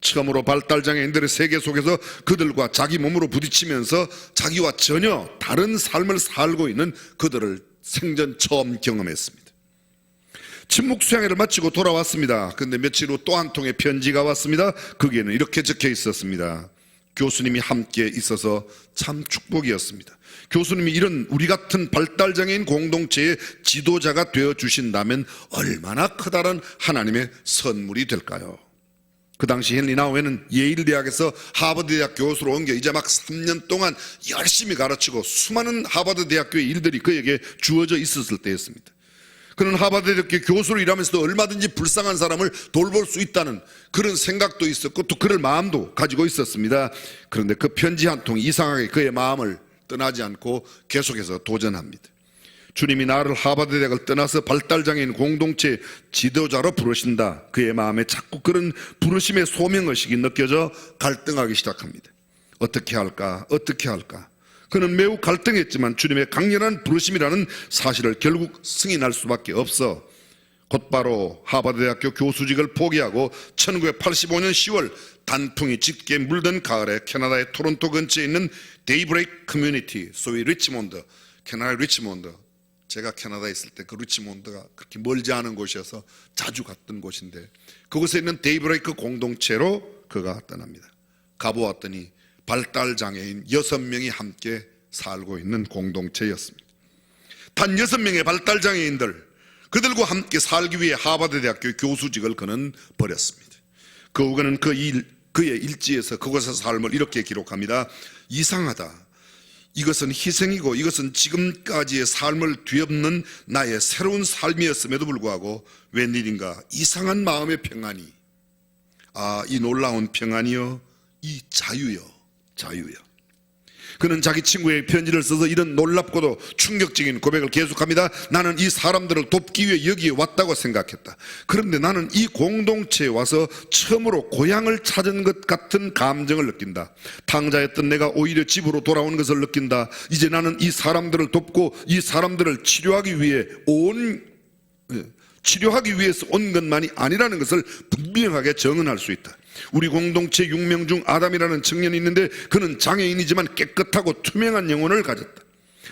처음으로 발달 장애인들의 세계 속에서 그들과 자기 몸으로 부딪히면서 자기와 전혀 다른 삶을 살고 있는 그들을 생전 처음 경험했습니다. 침묵 수양회를 마치고 돌아왔습니다. 그런데 며칠 후 또 한 통의 편지가 왔습니다. 거기에는 이렇게 적혀 있었습니다. 교수님이 함께 있어서 참 축복이었습니다. 교수님이 이런 우리 같은 발달장애인 공동체의 지도자가 되어 주신다면 얼마나 커다란 하나님의 선물이 될까요? 그 당시 헨리 나우엔은 예일대학에서 하버드대학 교수로 옮겨 이제 막 3년 동안 열심히 가르치고 수많은 하버드대학교의 일들이 그에게 주어져 있었을 때였습니다. 그는 하버드대학교 교수로 일하면서도 얼마든지 불쌍한 사람을 돌볼 수 있다는 그런 생각도 있었고 또 그럴 마음도 가지고 있었습니다. 그런데 그 편지 한 통이 이상하게 그의 마음을 떠나지 않고 계속해서 도전합니다. 주님이 나를 하버드대학을 떠나서 발달장애인 공동체 지도자로 부르신다. 그의 마음에 자꾸 그런 부르심의 소명의식이 느껴져 갈등하기 시작합니다. 어떻게 할까? 그는 매우 갈등했지만 주님의 강렬한 부르심이라는 사실을 결국 승인할 수밖에 없어 곧바로 하버드대학교 교수직을 포기하고 1985년 10월 단풍이 짙게 물든 가을에 캐나다의 토론토 근처에 있는 데이브레이크 커뮤니티, 소위 리치몬드, 캐나다의 리치몬드, 제가 캐나다에 있을 때 그 리치몬드가 그렇게 멀지 않은 곳이어서 자주 갔던 곳인데 그곳에 있는 데이브레이크 공동체로 그가 떠납니다. 가보았더니 발달장애인 6명이 함께 살고 있는 공동체였습니다. 단 6명의 발달장애인들, 그들과 함께 살기 위해 하버드대학교 교수직을 그는 버렸습니다. 그 후 그는 그의 일지에서 그곳에서 삶을 이렇게 기록합니다. 이상하다. 이것은 희생이고 이것은 지금까지의 삶을 뒤엎는 나의 새로운 삶이었음에도 불구하고 웬일인가 이상한 마음의 평안이, 이 놀라운 평안이요, 이 자유요. 그는 자기 친구의 편지를 써서 이런 놀랍고도 충격적인 고백을 계속합니다. 나는 이 사람들을 돕기 위해 여기에 왔다고 생각했다. 그런데 나는 이 공동체에 와서 처음으로 고향을 찾은 것 같은 감정을 느낀다. 탕자였던 내가 오히려 집으로 돌아온 것을 느낀다. 이제 나는 이 사람들을 돕고 이 사람들을 치료하기 위해서 온 것만이 아니라는 것을 분명하게 정언할 수 있다. 우리 공동체 6명 중 아담이라는 청년이 있는데 그는 장애인이지만 깨끗하고 투명한 영혼을 가졌다.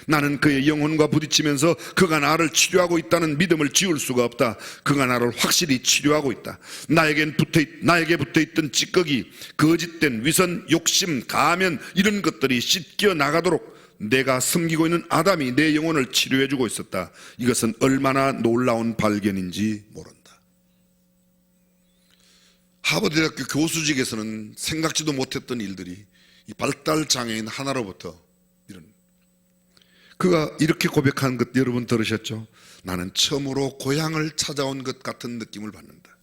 나는 그의 영혼과 부딪히면서 그가 나를 치료하고 있다는 믿음을 지울 수가 없다. 그가 나를 확실히 치료하고 있다. 나에게 붙어있던 찌꺼기, 거짓된 위선, 욕심, 가면 이런 것들이 씻겨 나가도록 내가 섬기고 있는 아담이 내 영혼을 치료해주고 있었다. 이것은 얼마나 놀라운 발견인지 모른다. 하버드대학교 교수직에서는 생각지도 못했던 일들이 이 발달장애인 하나로부터 이런, 그가 이렇게 고백한 것 여러분 들으셨죠? 나는 처음으로 고향을 찾아온 것 같은 느낌을 받는다.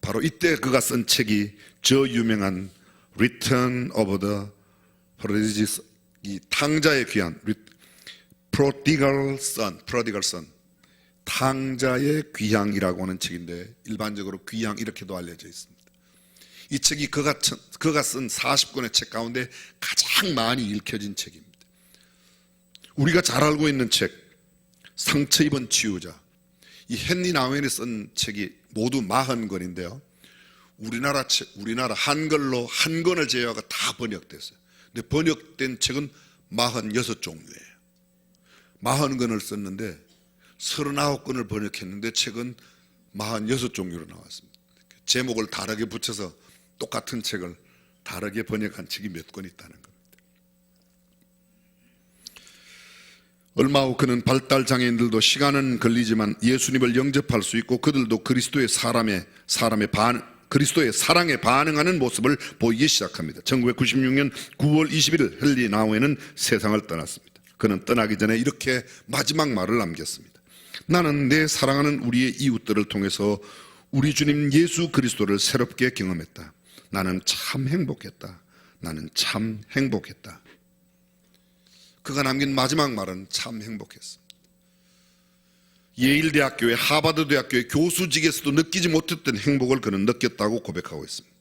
바로 이때 그가 쓴 책이 저 유명한 Return of the Prodigal, 이 탕자의 귀환, Prodigal Son, 탕자의 귀향이라고 하는 책인데 일반적으로 귀향 이렇게도 알려져 있습니다. 이 책이 그가 쓴 40권의 책 가운데 가장 많이 읽혀진 책입니다. 우리가 잘 알고 있는 책, 상처 입은 치유자, 이 헨리 나우엔이 쓴 책이 모두 40권인데요. 우리나라 한글로 한 권을 제외하고 다 번역됐어요. 근데 번역된 책은 46종류예요. 40권을 썼는데 39권을 번역했는데 책은 46종류로 나왔습니다. 제목을 다르게 붙여서 똑같은 책을 다르게 번역한 책이 몇 권 있다는 겁니다. 얼마 후 그는 발달장애인들도 시간은 걸리지만 예수님을 영접할 수 있고 그들도 그리스도의 사랑에 반응하는 모습을 보이기 시작합니다. 1996년 9월 21일 헨리 나우엔은 세상을 떠났습니다. 그는 떠나기 전에 이렇게 마지막 말을 남겼습니다. 나는 내 사랑하는 우리의 이웃들을 통해서 우리 주님 예수 그리스도를 새롭게 경험했다. 나는 참 행복했다. 나는 참 행복했다. 그가 남긴 마지막 말은 참 행복했습니다. 예일대학교의 하버드대학교의 교수직에서도 느끼지 못했던 행복을 그는 느꼈다고 고백하고 있습니다.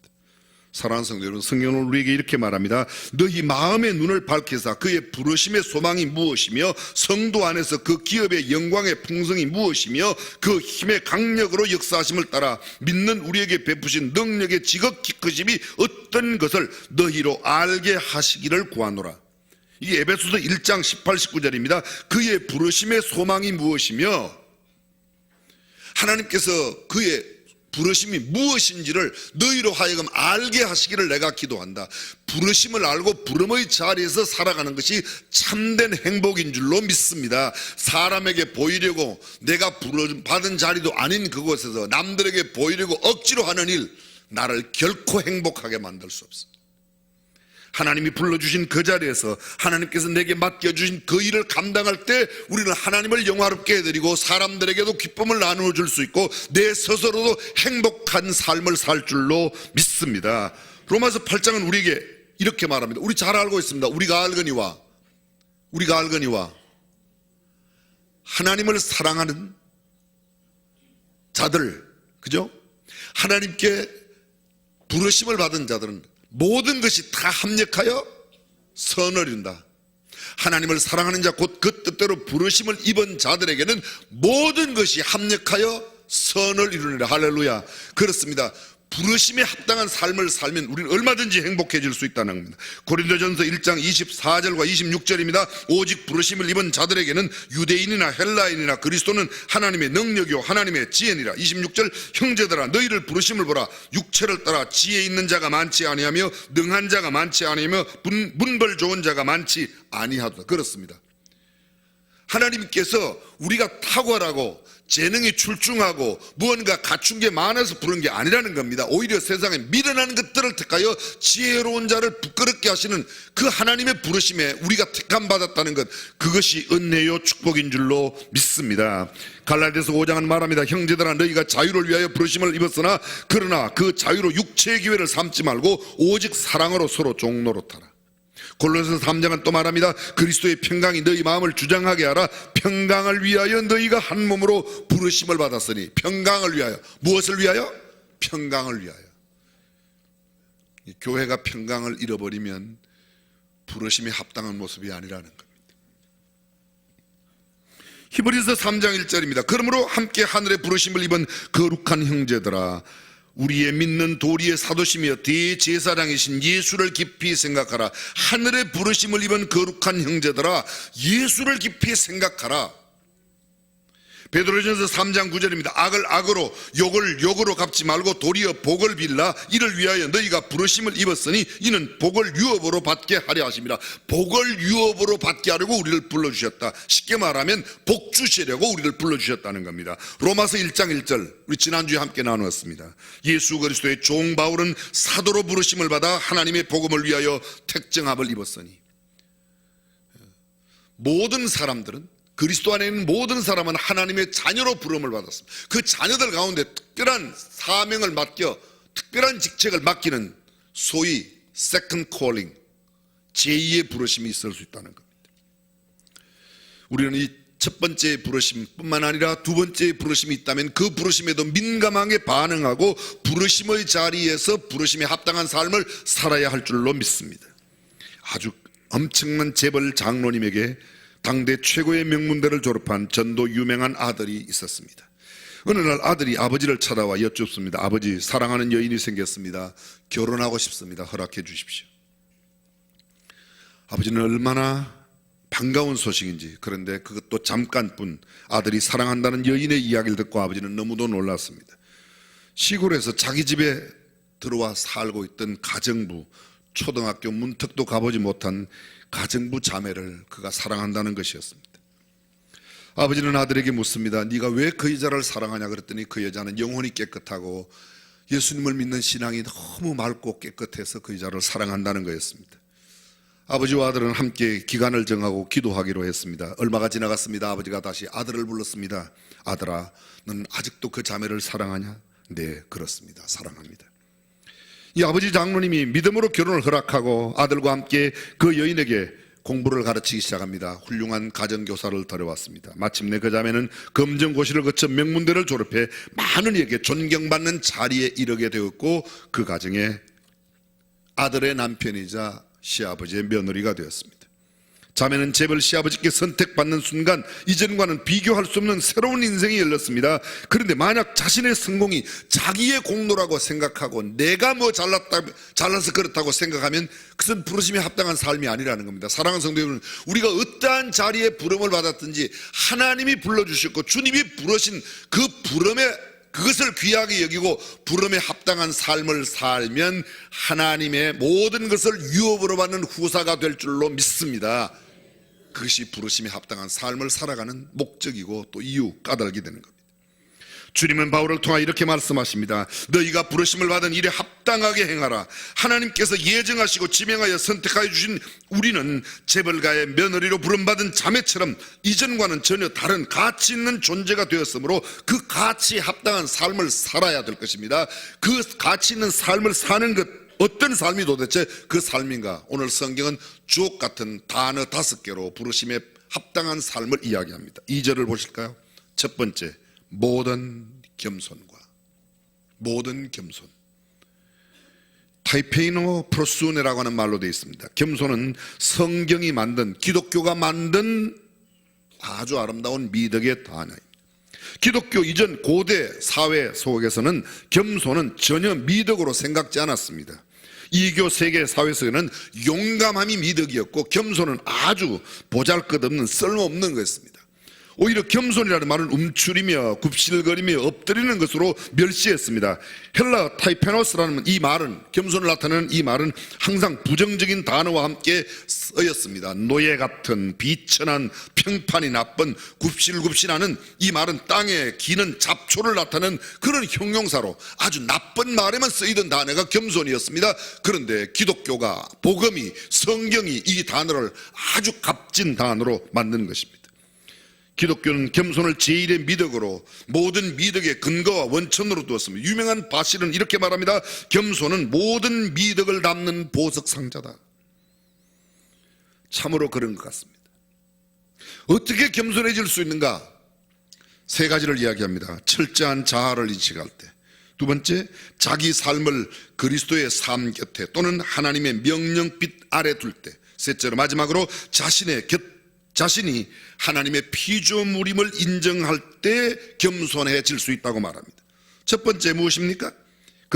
사랑하는 성도 여러분, 성경은 우리에게 이렇게 말합니다. 너희 마음의 눈을 밝혀사 그의 부르심의 소망이 무엇이며 성도 안에서 그 기업의 영광의 풍성이 무엇이며 그 힘의 강력으로 역사하심을 따라 믿는 우리에게 베푸신 능력의 지극히 크심이 어떤 것을 너희로 알게 하시기를 구하노라. 이게 에베소서 1장 18, 19절입니다. 그의 부르심의 소망이 무엇이며 하나님께서 그의 부르심이 무엇인지를 너희로 하여금 알게 하시기를 내가 기도한다. 부르심을 알고 부름의 자리에서 살아가는 것이 참된 행복인 줄로 믿습니다. 사람에게 보이려고 내가 부름받은 자리도 아닌 그곳에서 남들에게 보이려고 억지로 하는 일, 나를 결코 행복하게 만들 수 없습니다. 하나님이 불러주신 그 자리에서 하나님께서 내게 맡겨주신 그 일을 감당할 때 우리는 하나님을 영화롭게 해드리고 사람들에게도 기쁨을 나누어 줄 수 있고 내 스스로도 행복한 삶을 살 줄로 믿습니다. 로마서 8장은 우리에게 이렇게 말합니다. 우리 잘 알고 있습니다. 우리가 알거니와 하나님을 사랑하는 자들, 그죠? 하나님께 부르심을 받은 자들은 모든 것이 다 합력하여 선을 이룬다. 하나님을 사랑하는 자 곧 그 뜻대로 부르심을 입은 자들에게는 모든 것이 합력하여 선을 이루느니라. 할렐루야. 그렇습니다. 부르심에 합당한 삶을 살면 우리는 얼마든지 행복해질 수 있다는 겁니다. 고린도전서 1장 24절과 26절입니다. 오직 부르심을 입은 자들에게는 유대인이나 헬라인이나 그리스도는 하나님의 능력이요 하나님의 지혜니라. 26절 형제들아 너희를 부르심을 보라. 육체를 따라 지혜 있는 자가 많지 아니하며 능한 자가 많지 아니하며 문벌 좋은 자가 많지 아니하도다. 그렇습니다. 하나님께서 우리가 탁월하고 재능이 출중하고 무언가 갖춘 게 많아서 부른 게 아니라는 겁니다. 오히려 세상에 미련한 것들을 택하여 지혜로운 자를 부끄럽게 하시는 그 하나님의 부르심에 우리가 택함받았다는 것, 그것이 은혜요 축복인 줄로 믿습니다. 갈라디아서 5장은 말합니다. 형제들아 너희가 자유를 위하여 부르심을 입었으나 그러나 그 자유로 육체의 기회를 삼지 말고 오직 사랑으로 서로 종노릇하라. 골로새서 3장은 또 말합니다. 그리스도의 평강이 너희 마음을 주장하게 하라. 평강을 위하여 너희가 한 몸으로 부르심을 받았으니. 평강을 위하여. 무엇을 위하여? 평강을 위하여. 교회가 평강을 잃어버리면 부르심에 합당한 모습이 아니라는 겁니다. 히브리서 3장 1절입니다. 그러므로 함께 하늘의 부르심을 입은 거룩한 형제들아 우리의 믿는 도리의 사도시며 대제사장이신 예수를 깊이 생각하라. 하늘의 부르심을 입은 거룩한 형제들아, 예수를 깊이 생각하라. 베드로전서 3장 9절입니다. 악을 악으로 욕을 욕으로 갚지 말고 도리어 복을 빌라. 이를 위하여 너희가 부르심을 입었으니 이는 복을 유업으로 받게 하려 하심이라. 복을 유업으로 받게 하려고 우리를 불러주셨다. 쉽게 말하면 복 주시려고 우리를 불러주셨다는 겁니다. 로마서 1장 1절 우리 지난주에 함께 나누었습니다. 예수 그리스도의 종 바울은 사도로 부르심을 받아 하나님의 복음을 위하여 택정함을 입었으니, 모든 사람들은, 그리스도 안에 있는 모든 사람은 하나님의 자녀로 부름을 받았습니다. 그 자녀들 가운데 특별한 사명을 맡겨 특별한 직책을 맡기는 소위 second calling, 제2의 부르심이 있을 수 있다는 겁니다. 우리는 이 첫 번째 부르심뿐만 아니라 두 번째 부르심이 있다면 그 부르심에도 민감하게 반응하고 부르심의 자리에서 부르심에 합당한 삶을 살아야 할 줄로 믿습니다. 아주 엄청난 재벌 장로님에게 당대 최고의 명문대를 졸업한 전도 유명한 아들이 있었습니다. 어느 날 아들이 아버지를 찾아와 여쭙습니다. 아버지, 사랑하는 여인이 생겼습니다. 결혼하고 싶습니다. 허락해 주십시오. 아버지는 얼마나 반가운 소식인지, 그런데 그것도 잠깐뿐 아들이 사랑한다는 여인의 이야기를 듣고 아버지는 너무도 놀랐습니다. 시골에서 자기 집에 들어와 살고 있던 가정부, 초등학교 문턱도 가보지 못한 가정부 자매를 그가 사랑한다는 것이었습니다. 아버지는 아들에게 묻습니다. 네가 왜 그 여자를 사랑하냐 그랬더니 그 여자는 영혼이 깨끗하고 예수님을 믿는 신앙이 너무 맑고 깨끗해서 그 여자를 사랑한다는 거였습니다. 아버지와 아들은 함께 기간을 정하고 기도하기로 했습니다. 얼마가 지나갔습니다. 아버지가 다시 아들을 불렀습니다. 아들아, 넌 아직도 그 자매를 사랑하냐? 네, 그렇습니다. 사랑합니다. 이 아버지 장로님이 믿음으로 결혼을 허락하고 아들과 함께 그 여인에게 공부를 가르치기 시작합니다. 훌륭한 가정교사를 데려왔습니다. 마침내 그 자매는 검정고시를 거쳐 명문대를 졸업해 많은 이에게 존경받는 자리에 이르게 되었고, 그 가정에 아들의 남편이자 시아버지의 며느리가 되었습니다. 자매는 재벌 시아버지께 선택받는 순간 이전과는 비교할 수 없는 새로운 인생이 열렸습니다. 그런데 만약 자신의 성공이 자기의 공로라고 생각하고 내가 뭐 잘나서 그렇다고 생각하면 그것은 부르심에 합당한 삶이 아니라는 겁니다. 사랑하는 성도 여러분, 우리가 어떠한 자리에 부름을 받았든지 하나님이 불러주셨고 주님이 부르신 그 부름에 그것을 귀하게 여기고 부름에 합당한 삶을 살면 하나님의 모든 것을 유업으로 받는 후사가 될 줄로 믿습니다. 그것이 부르심에 합당한 삶을 살아가는 목적이고 또 이유, 까닭이 되는 겁니다. 주님은 바울을 통하 이렇게 말씀하십니다. 너희가 부르심을 받은 일에 합당하게 행하라. 하나님께서 예정하시고 지명하여 선택하여 주신 우리는 재벌가의 며느리로 부름받은 자매처럼 이전과는 전혀 다른 가치 있는 존재가 되었으므로 그 가치에 합당한 삶을 살아야 될 것입니다. 그 가치 있는 삶을 사는 것, 어떤 삶이 도대체 그 삶인가? 오늘 성경은 주옥 같은 단어 5개로 부르심에 합당한 삶을 이야기합니다. 2절을 보실까요? 첫 번째, 모든 겸손과, 모든 겸손. 타이페이노 프로수네라고 하는 말로 되어 있습니다. 겸손은 성경이 만든, 기독교가 만든 아주 아름다운 미덕의 단어입니다. 기독교 이전 고대 사회 속에서는 겸손은 전혀 미덕으로 생각지 않았습니다. 이교 세계 사회에서는 용감함이 미덕이었고 겸손은 아주 보잘것없는 쓸모없는 것이었습니다. 오히려 겸손이라는 말은 움츠리며 굽실거리며 엎드리는 것으로 멸시했습니다. 헬라 타이페노스라는 이 말은, 겸손을 나타내는 이 말은 항상 부정적인 단어와 함께 쓰였습니다. 노예 같은, 비천한, 평판이 나쁜, 굽실굽실하는, 이 말은 땅에 기는 잡초를 나타내는 그런 형용사로 아주 나쁜 말에만 쓰이던 단어가 겸손이었습니다. 그런데 기독교가, 복음이, 성경이 이 단어를 아주 값진 단어로 만든 것입니다. 기독교는 겸손을 제1의 미덕으로, 모든 미덕의 근거와 원천으로 두었습니다. 유명한 바실은 이렇게 말합니다. 겸손은 모든 미덕을 담는 보석 상자다. 참으로 그런 것 같습니다. 어떻게 겸손해질 수 있는가? 3가지를 이야기합니다. 철저한 자아를 인식할 때, 두 번째, 자기 삶을 그리스도의 삶 곁에 또는 하나님의 명령빛 아래 둘 때, 셋째로 마지막으로 자신이 하나님의 피조물임을 인정할 때 겸손해질 수 있다고 말합니다. 첫 번째 무엇입니까?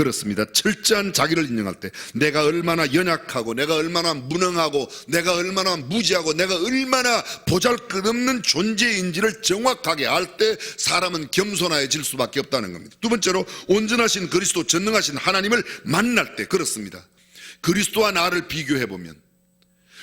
그렇습니다. 철저한 자기를 인정할 때, 내가 얼마나 연약하고, 내가 얼마나 무능하고, 내가 얼마나 무지하고, 내가 얼마나 보잘것없는 존재인지를 정확하게 알 때 사람은 겸손해질 수밖에 없다는 겁니다. 두 번째로, 온전하신 그리스도, 전능하신 하나님을 만날 때, 그렇습니다. 그리스도와 나를 비교해보면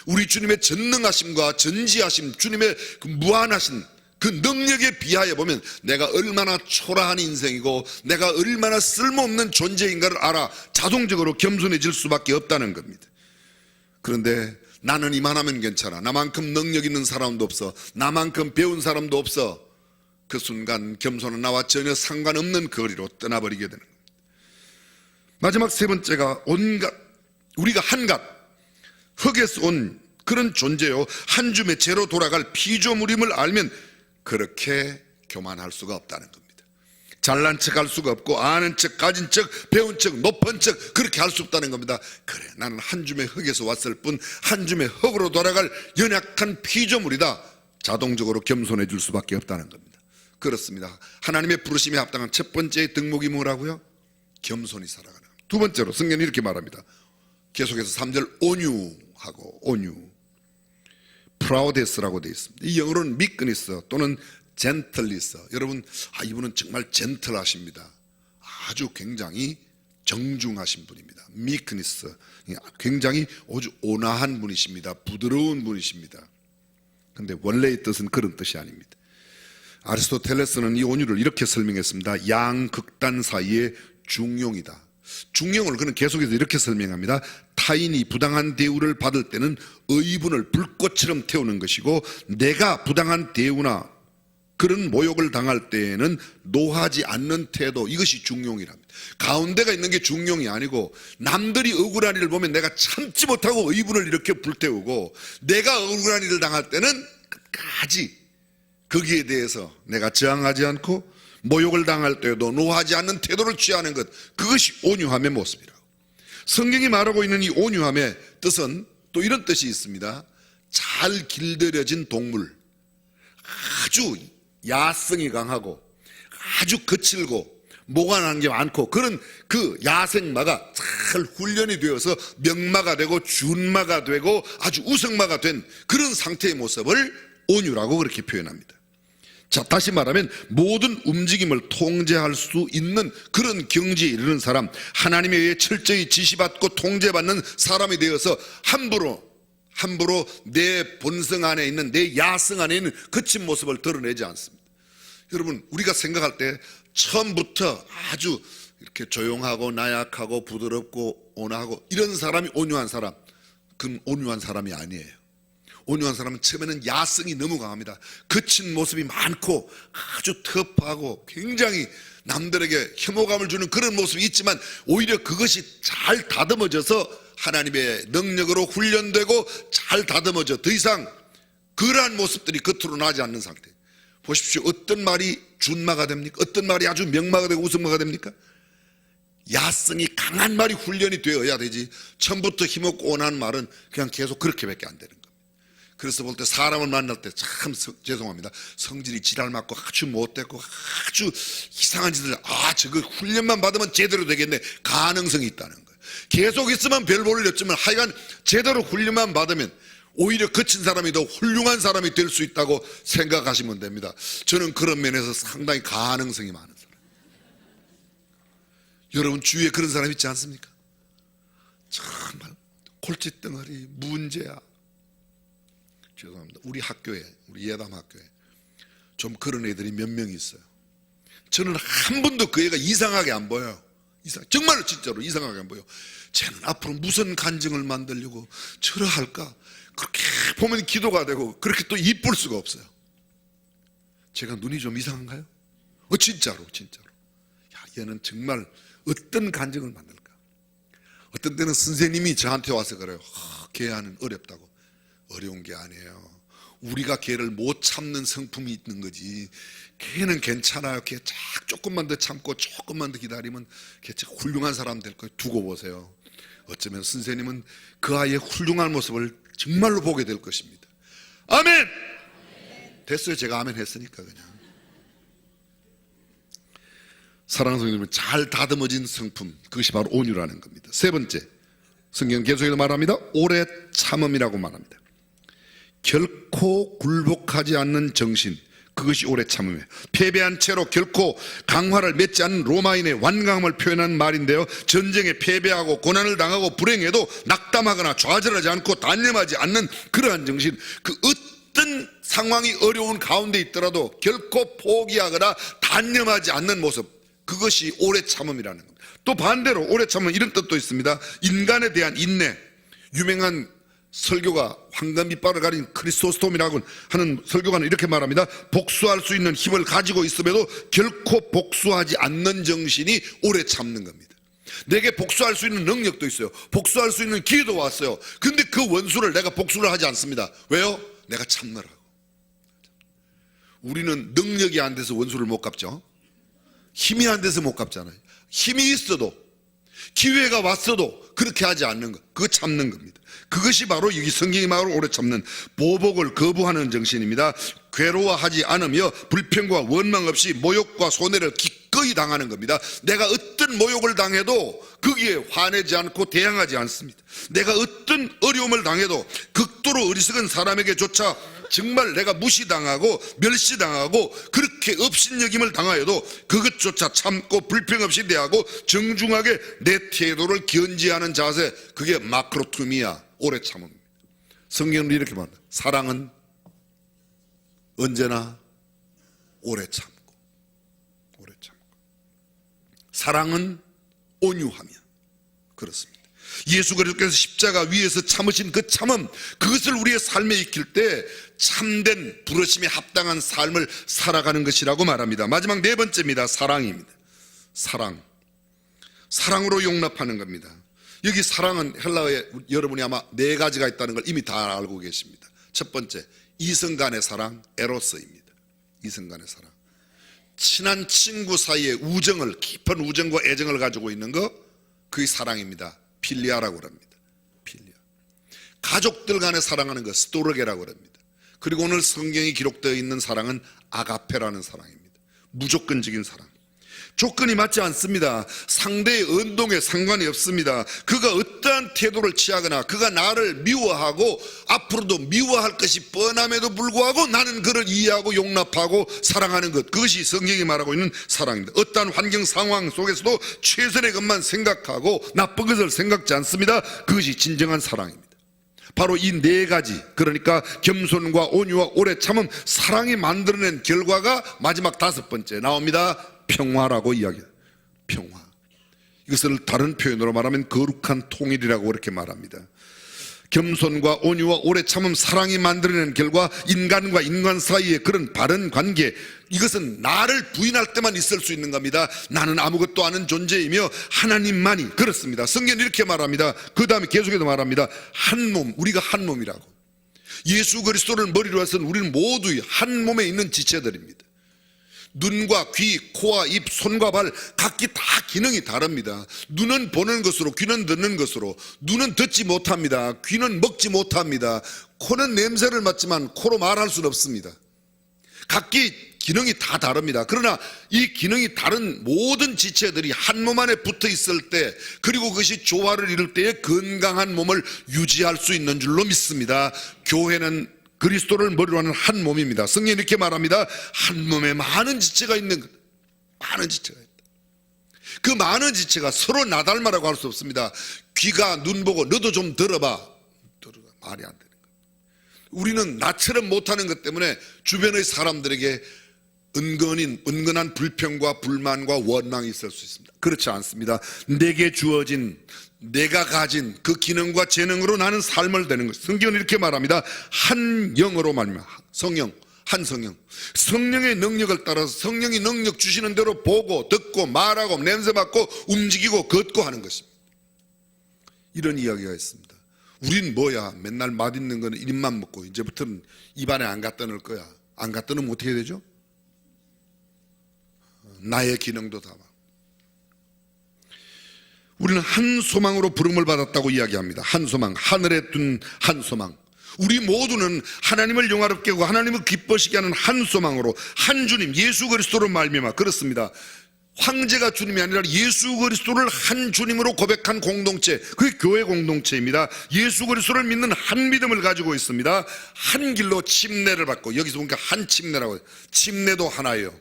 우리 주님의 전능하심과 전지하심, 주님의 그 무한하신 그 능력에 비하여 보면 내가 얼마나 초라한 인생이고 내가 얼마나 쓸모없는 존재인가를 알아 자동적으로 겸손해질 수밖에 없다는 겁니다. 그런데 나는 이만하면 괜찮아, 나만큼 능력 있는 사람도 없어, 나만큼 배운 사람도 없어, 그 순간 겸손은 나와 전혀 상관없는 거리로 떠나버리게 되는 겁니다. 마지막 세 번째가 우리가 한갓 흙에서 온 그런 존재요, 한 줌의 죄로 돌아갈 피조물임을 알면 그렇게 교만할 수가 없다는 겁니다. 잘난 척 할 수가 없고, 아는 척, 가진 척, 배운 척, 높은 척 그렇게 할 수 없다는 겁니다. 그래, 나는 한 줌의 흙에서 왔을 뿐 한 줌의 흙으로 돌아갈 연약한 피조물이다. 자동적으로 겸손해질 수밖에 없다는 겁니다. 그렇습니다. 하나님의 부르심에 합당한 첫 번째 덕목이 뭐라고요? 겸손히 살아가는 겁니다. 두 번째로 성경이 이렇게 말합니다. 계속해서 3절 온유하고, 온유, 프라우데스라고 되어 있습니다. 이 영어로는 미크니스 또는 젠틀리스. 여러분, 이분은 정말 젠틀하십니다. 아주 굉장히 정중하신 분입니다. 미크니스, 굉장히 아주 온화한 분이십니다. 부드러운 분이십니다. 그런데 원래의 뜻은 그런 뜻이 아닙니다. 아리스토텔레스는 이 온유를 이렇게 설명했습니다. 양극단 사이의 중용이다. 중용을 그는 계속해서 이렇게 설명합니다. 타인이 부당한 대우를 받을 때는 의분을 불꽃처럼 태우는 것이고, 내가 부당한 대우나 그런 모욕을 당할 때에는 노하지 않는 태도, 이것이 중용이랍니다. 가운데가 있는 게 중용이 아니고, 남들이 억울한 일을 보면 내가 참지 못하고 의분을 이렇게 불태우고, 내가 억울한 일을 당할 때는 끝까지 거기에 대해서 내가 저항하지 않고 모욕을 당할 때에도 노하지 않는 태도를 취하는 것, 그것이 온유함의 모습이라고. 성경이 말하고 있는 이 온유함의 뜻은 또 이런 뜻이 있습니다. 잘 길들여진 동물, 아주 야성이 강하고 아주 거칠고 모관한 게 많고 그런 그 야생마가 잘 훈련이 되어서 명마가 되고 준마가 되고 아주 우승마가 된 그런 상태의 모습을 온유라고 그렇게 표현합니다. 자, 다시 말하면 모든 움직임을 통제할 수 있는 그런 경지에 이르는 사람, 하나님에 의해 철저히 지시받고 통제받는 사람이 되어서 함부로 내 본성 안에 있는, 내 야성 안에 있는 거친 모습을 드러내지 않습니다. 여러분, 우리가 생각할 때 처음부터 아주 이렇게 조용하고 나약하고 부드럽고 온화하고 이런 사람이 온유한 사람, 그건 온유한 사람이 아니에요. 온유한 사람은 처음에는 야성이 너무 강합니다. 거친 모습이 많고 아주 터프하고 굉장히 남들에게 혐오감을 주는 그런 모습이 있지만, 오히려 그것이 잘 다듬어져서 하나님의 능력으로 훈련되고 잘 다듬어져 더 이상 그러한 모습들이 겉으로 나지 않는 상태. 보십시오. 어떤 말이 준마가 됩니까? 어떤 말이 아주 명마가 되고 우승마가 됩니까? 야성이 강한 말이 훈련이 되어야 되지, 처음부터 힘없고 온화한 말은 그냥 계속 그렇게밖에 안 되는 겁니다. 그래서 볼 때 사람을 만날 때 참 죄송합니다. 성질이 지랄 맞고 아주 못됐고 아주 이상한 짓을, 저거 훈련만 받으면 제대로 되겠네, 가능성이 있다는 거예요. 계속 있으면 별 볼일 없지만 하여간 제대로 훈련만 받으면 오히려 거친 사람이 더 훌륭한 사람이 될 수 있다고 생각하시면 됩니다. 저는 그런 면에서 상당히 가능성이 많은 사람. 여러분 주위에 그런 사람 있지 않습니까? 정말 골칫덩어리, 문제야. 죄송합니다. 우리 학교에, 우리 예담 학교에 좀 그런 애들이 몇 명 있어요. 저는 한 번도 그 애가 이상하게 안 보여요. 정말로 진짜로 이상하게 안 보여. 쟤는 앞으로 무슨 간증을 만들려고 저러 할까? 그렇게 보면 기도가 되고 그렇게 또 이쁠 수가 없어요. 제가 눈이 좀 이상한가요? 진짜로. 야, 얘는 정말 어떤 간증을 만들까? 어떤 때는 선생님이 저한테 와서 그래요. 걔는 어렵다고. 어려운 게 아니에요. 우리가 걔를 못 참는 성품이 있는 거지. 걔는 괜찮아요. 걔 조금만 더 참고 조금만 더 기다리면 걔 훌륭한 사람 될 거예요. 두고 보세요. 어쩌면 선생님은 그 아이의 훌륭한 모습을 정말로 보게 될 것입니다. 아멘! 됐어요. 제가 아멘 했으니까 그냥. 사랑하는 성도님은 잘 다듬어진 성품, 그것이 바로 온유라는 겁니다. 세 번째, 성경 계속해서 말합니다. 오래 참음이라고 말합니다. 결코 굴복하지 않는 정신, 그것이 오래 참음이에요. 패배한 채로 결코 강화를 맺지 않는 로마인의 완강함을 표현한 말인데요, 전쟁에 패배하고 고난을 당하고 불행해도 낙담하거나 좌절하지 않고 단념하지 않는 그러한 정신, 그 어떤 상황이 어려운 가운데 있더라도 결코 포기하거나 단념하지 않는 모습, 그것이 오래 참음이라는 겁니다. 또 반대로 오래 참음은 이런 뜻도 있습니다. 인간에 대한 인내. 유명한 설교가 황금이빨을 가린 크리소스톰이라고 하는 설교가는 이렇게 말합니다. 복수할 수 있는 힘을 가지고 있음에도 결코 복수하지 않는 정신이 오래 참는 겁니다. 내게 복수할 수 있는 능력도 있어요. 복수할 수 있는 기회도 왔어요. 근데 그 원수를 내가 복수를 하지 않습니다. 왜요? 내가 참느라고. 우리는 능력이 안 돼서 원수를 못 갚죠. 힘이 안 돼서 못 갚잖아요. 힘이 있어도, 기회가 왔어도 그렇게 하지 않는 것, 그거 참는 겁니다. 그것이 바로 여기 성경이 말하는 오래 참는, 보복을 거부하는 정신입니다. 괴로워하지 않으며 불평과 원망 없이 모욕과 손해를 기꺼이 당하는 겁니다. 내가 어떤 모욕을 당해도 거기에 화내지 않고 대항하지 않습니다. 내가 어떤 어려움을 당해도 극도로 어리석은 사람에게조차 정말 내가 무시당하고 멸시당하고 그렇게 업신여김을 당하여도 그것조차 참고 불평 없이 대하고 정중하게 내 태도를 견지하는 자세, 그게 마크로투미아, 오래 참음입니다. 성경은 이렇게 말합니다. 사랑은 언제나 오래 참고, 오래 참고. 사랑은 온유하며, 그렇습니다. 예수 그리스도께서 십자가 위에서 참으신 그 참음, 그것을 우리의 삶에 익힐 때 참된 부르심에 합당한 삶을 살아가는 것이라고 말합니다. 마지막 네 번째입니다. 사랑입니다. 사랑. 사랑으로 용납하는 겁니다. 여기 사랑은 헬라어에 여러분이 아마 네 가지가 있다는 걸 이미 다 알고 계십니다. 첫 번째, 이성 간의 사랑, 에로스입니다. 이성 간의 사랑. 친한 친구 사이의 우정을, 깊은 우정과 애정을 가지고 있는 거, 그게 사랑입니다. 필리아라고 합니다. 필리아. 가족들 간에 사랑하는 거 스토르게라고 합니다. 그리고 오늘 성경이 기록되어 있는 사랑은 아가페라는 사랑입니다. 무조건적인 사랑. 조건이 맞지 않습니다. 상대의 언동에 상관이 없습니다. 그가 어떠한 태도를 취하거나 그가 나를 미워하고 앞으로도 미워할 것이 뻔함에도 불구하고 나는 그를 이해하고 용납하고 사랑하는 것, 그것이 성경이 말하고 있는 사랑입니다. 어떠한 환경 상황 속에서도 최선의 것만 생각하고 나쁜 것을 생각지 않습니다. 그것이 진정한 사랑입니다. 바로 이 네 가지, 그러니까 겸손과 온유와 오래 참음, 사랑이 만들어낸 결과가 마지막 다섯 번째 나옵니다. 평화라고 이야기해요. 평화. 이것을 다른 표현으로 말하면 거룩한 통일이라고 그렇게 말합니다. 겸손과 온유와 오래 참음, 사랑이 만들어낸 결과 인간과 인간 사이의 그런 바른 관계, 이것은 나를 부인할 때만 있을 수 있는 겁니다. 나는 아무것도 아닌 존재이며 하나님만이, 그렇습니다. 성경은 이렇게 말합니다. 그 다음에 계속해서 말합니다. 한 몸, 우리가 한 몸이라고. 예수 그리스도를 머리로 해서는 우리는 모두 한 몸에 있는 지체들입니다. 눈과 귀, 코와 입, 손과 발 각기 다 기능이 다릅니다. 눈은 보는 것으로, 귀는 듣는 것으로. 눈은 듣지 못합니다. 귀는 먹지 못합니다. 코는 냄새를 맡지만 코로 말할 수는 없습니다. 각기 기능이 다 다릅니다. 그러나 이 기능이 다른 모든 지체들이 한 몸 안에 붙어 있을 때, 그리고 그것이 조화를 이룰 때에 건강한 몸을 유지할 수 있는 줄로 믿습니다. 교회는 그리스도를 머리로 하는 한 몸입니다. 성경이 이렇게 말합니다. 한 몸에 많은 지체가 있는 것. 많은 지체가 있다. 그 많은 지체가 서로 나닮아라고 할 수 없습니다. 귀가 눈 보고 너도 좀 들어봐. 말이 안 되는 거예요. 우리는 나처럼 못하는 것 때문에 주변의 사람들에게 은근한 불평과 불만과 원망이 있을 수 있습니다. 그렇지 않습니다. 내게 주어진, 내가 가진 그 기능과 재능으로 나는 삶을 되는 것. 성경은 이렇게 말합니다. 한 영으로 말미암아, 성령, 한 성령. 성령의 능력을 따라서 성령이 능력 주시는 대로 보고 듣고 말하고 냄새 맡고 움직이고 걷고 하는 것입니다. 이런 이야기가 있습니다. 우린 뭐야, 맨날 맛있는 거는 입만 먹고 이제부터는 입안에 안 갖다 넣을 거야. 안 갖다 넣으면 어떻게 되죠? 나의 기능도 다. 우리는 한 소망으로 부름을 받았다고 이야기합니다. 한 소망, 하늘에 둔 한 소망. 우리 모두는 하나님을 영화롭게 하고 하나님을 기뻐시게 하는 한 소망으로, 한 주님 예수 그리스도로 말미암아, 그렇습니다. 황제가 주님이 아니라 예수 그리스도를 한 주님으로 고백한 공동체, 그게 교회 공동체입니다. 예수 그리스도를 믿는 한 믿음을 가지고 있습니다. 한 길로 침례를 받고, 여기서 보니까 한 침례라고 해요. 침례도 하나예요.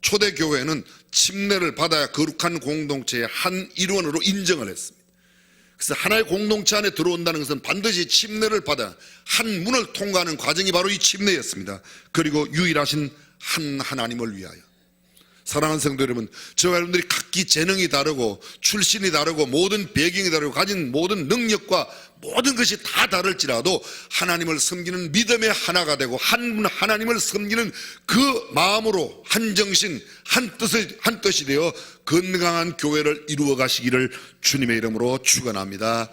초대교회는 침례를 받아야 거룩한 공동체의 한 일원으로 인정을 했습니다. 그래서 하나의 공동체 안에 들어온다는 것은 반드시 침례를 받아 한 문을 통과하는 과정이 바로 이 침례였습니다. 그리고 유일하신 한 하나님을 위하여. 사랑하는 성도 여러분, 저와 여러분들이 각기 재능이 다르고 출신이 다르고 모든 배경이 다르고 가진 모든 능력과 모든 것이 다 다를지라도 하나님을 섬기는 믿음의 하나가 되고 한 하나님을 섬기는 그 마음으로 한 정신 한 뜻이 되어 건강한 교회를 이루어 가시기를 주님의 이름으로 축원합니다.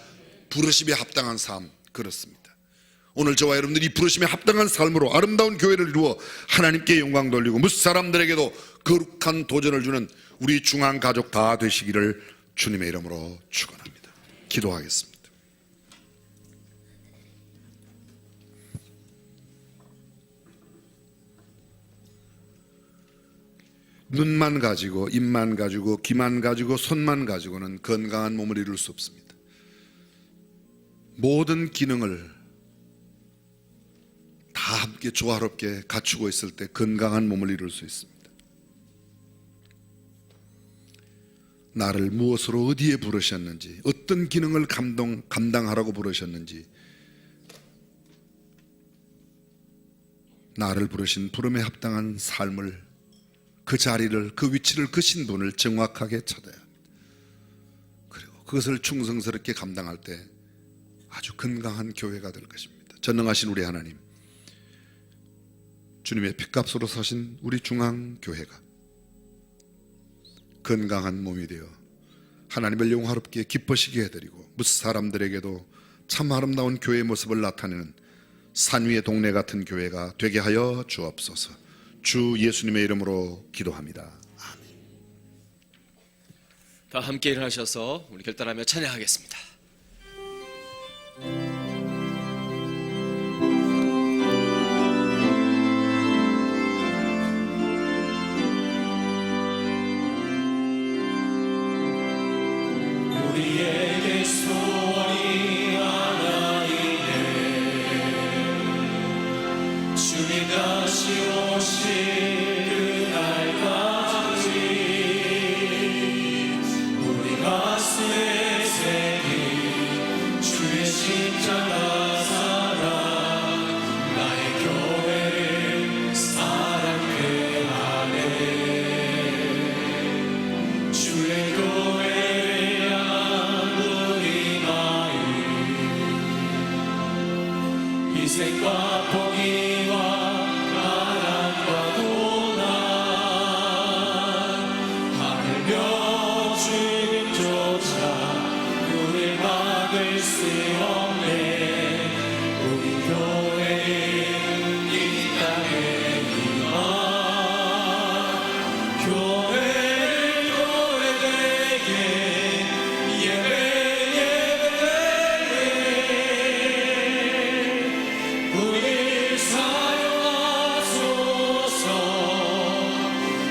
부르심에 합당한 삶, 그렇습니다. 오늘 저와 여러분들이 부르심에 합당한 삶으로 아름다운 교회를 이루어 하나님께 영광 돌리고 무슨 사람들에게도 거룩한 도전을 주는 우리 중앙 가족 다 되시기를 주님의 이름으로 축원합니다. 기도하겠습니다. 눈만 가지고, 입만 가지고, 귀만 가지고, 손만 가지고는 건강한 몸을 이룰 수 없습니다. 모든 기능을 다 함께 조화롭게 갖추고 있을 때 건강한 몸을 이룰 수 있습니다. 나를 무엇으로 어디에 부르셨는지, 어떤 기능을 감당하라고 부르셨는지, 나를 부르신 부름에 합당한 삶을, 그 자리를, 그 위치를, 그 신분을 정확하게 찾아야 합니다. 그리고 그것을 충성스럽게 감당할 때 아주 건강한 교회가 될 것입니다. 전능하신 우리 하나님, 주님의 핏값으로 사신 우리 중앙교회가 건강한 몸이 되어 하나님을 영화롭게 기뻐시게 해드리고 무슨 사람들에게도 참 아름다운 교회의 모습을 나타내는 산 위의 동네 같은 교회가 되게 하여 주옵소서. 주 예수님의 이름으로 기도합니다. 다 함께 일어나셔서 우리 결단하며 찬양하겠습니다. 우리에게 소원이 하나이네. 주님 다시 오실 그날까지 우리 가슴에 새긴 주의 십자가 사랑, 나의 교회를 사랑케 하네. 주의 교회를 향한 우리 마음, 희생과 포기와 가난과 고난, 하늘며 죽음조차 우릴 막을 수 없네. 우리 교회는 이 땅의 희망, 교회되게 예배되게 우릴 사용하소서.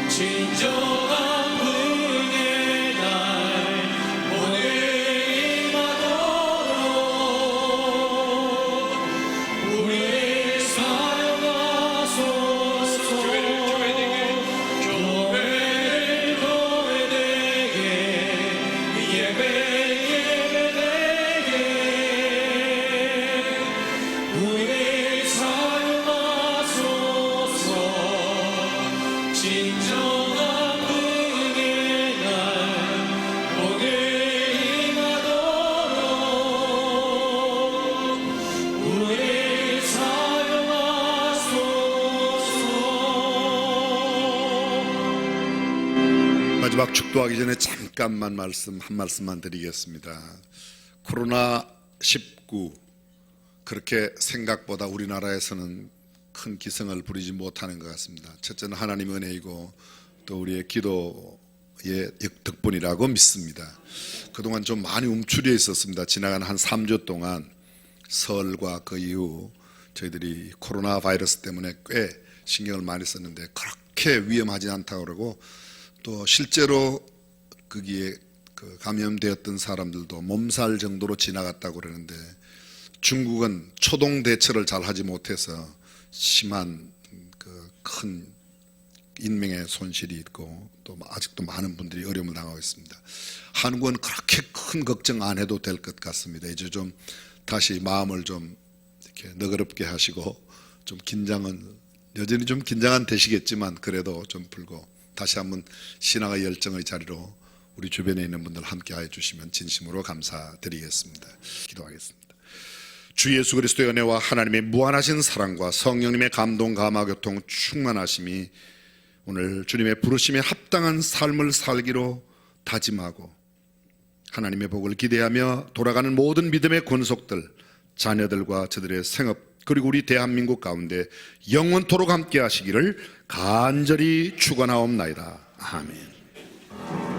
진정한 부흥의 날 오늘 임하도록 우릴 사용하소서. 교회되게 예배되게 우릴 사용하소서. 진정한 부흥의 날 오늘 임하도록 우릴 사용하소서. 마지막 축도하기 전에 잠깐만 한 말씀만 드리겠습니다. 코로나19 그렇게 생각보다 우리나라에서는 큰 기승을 부리지 못하는 것 같습니다. 첫째는 하나님의 은혜이고 또 우리의 기도의 덕분이라고 믿습니다. 그동안 좀 많이 움츠려 있었습니다. 지나간 한 3주 동안 설과 그 이후 저희들이 코로나 바이러스 때문에 꽤 신경을 많이 썼는데 그렇게 위험하지 않다고 그러고 또 실제로 거기에 그 감염되었던 사람들도 몸살 정도로 지나갔다고 그러는데 중국은 초동 대처를 잘 하지 못해서 심한 그 큰 인명의 손실이 있고 또 아직도 많은 분들이 어려움을 당하고 있습니다. 한국은 그렇게 큰 걱정 안 해도 될 것 같습니다. 이제 좀 다시 마음을 좀 이렇게 너그럽게 하시고 좀 긴장은 여전히 좀 긴장은 되시겠지만 그래도 좀 풀고 다시 한번 신앙의 열정의 자리로 우리 주변에 있는 분들 함께해 주시면 진심으로 감사드리겠습니다. 기도하겠습니다. 주 예수 그리스도의 은혜와 하나님의 무한하신 사랑과 성령님의 감동 감화 교통 충만하심이 오늘 주님의 부르심에 합당한 삶을 살기로 다짐하고 하나님의 복을 기대하며 돌아가는 모든 믿음의 권속들 자녀들과 저들의 생업 그리고 우리 대한민국 가운데 영원토록 함께 하시기를 간절히 축원하옵나이다. 아멘.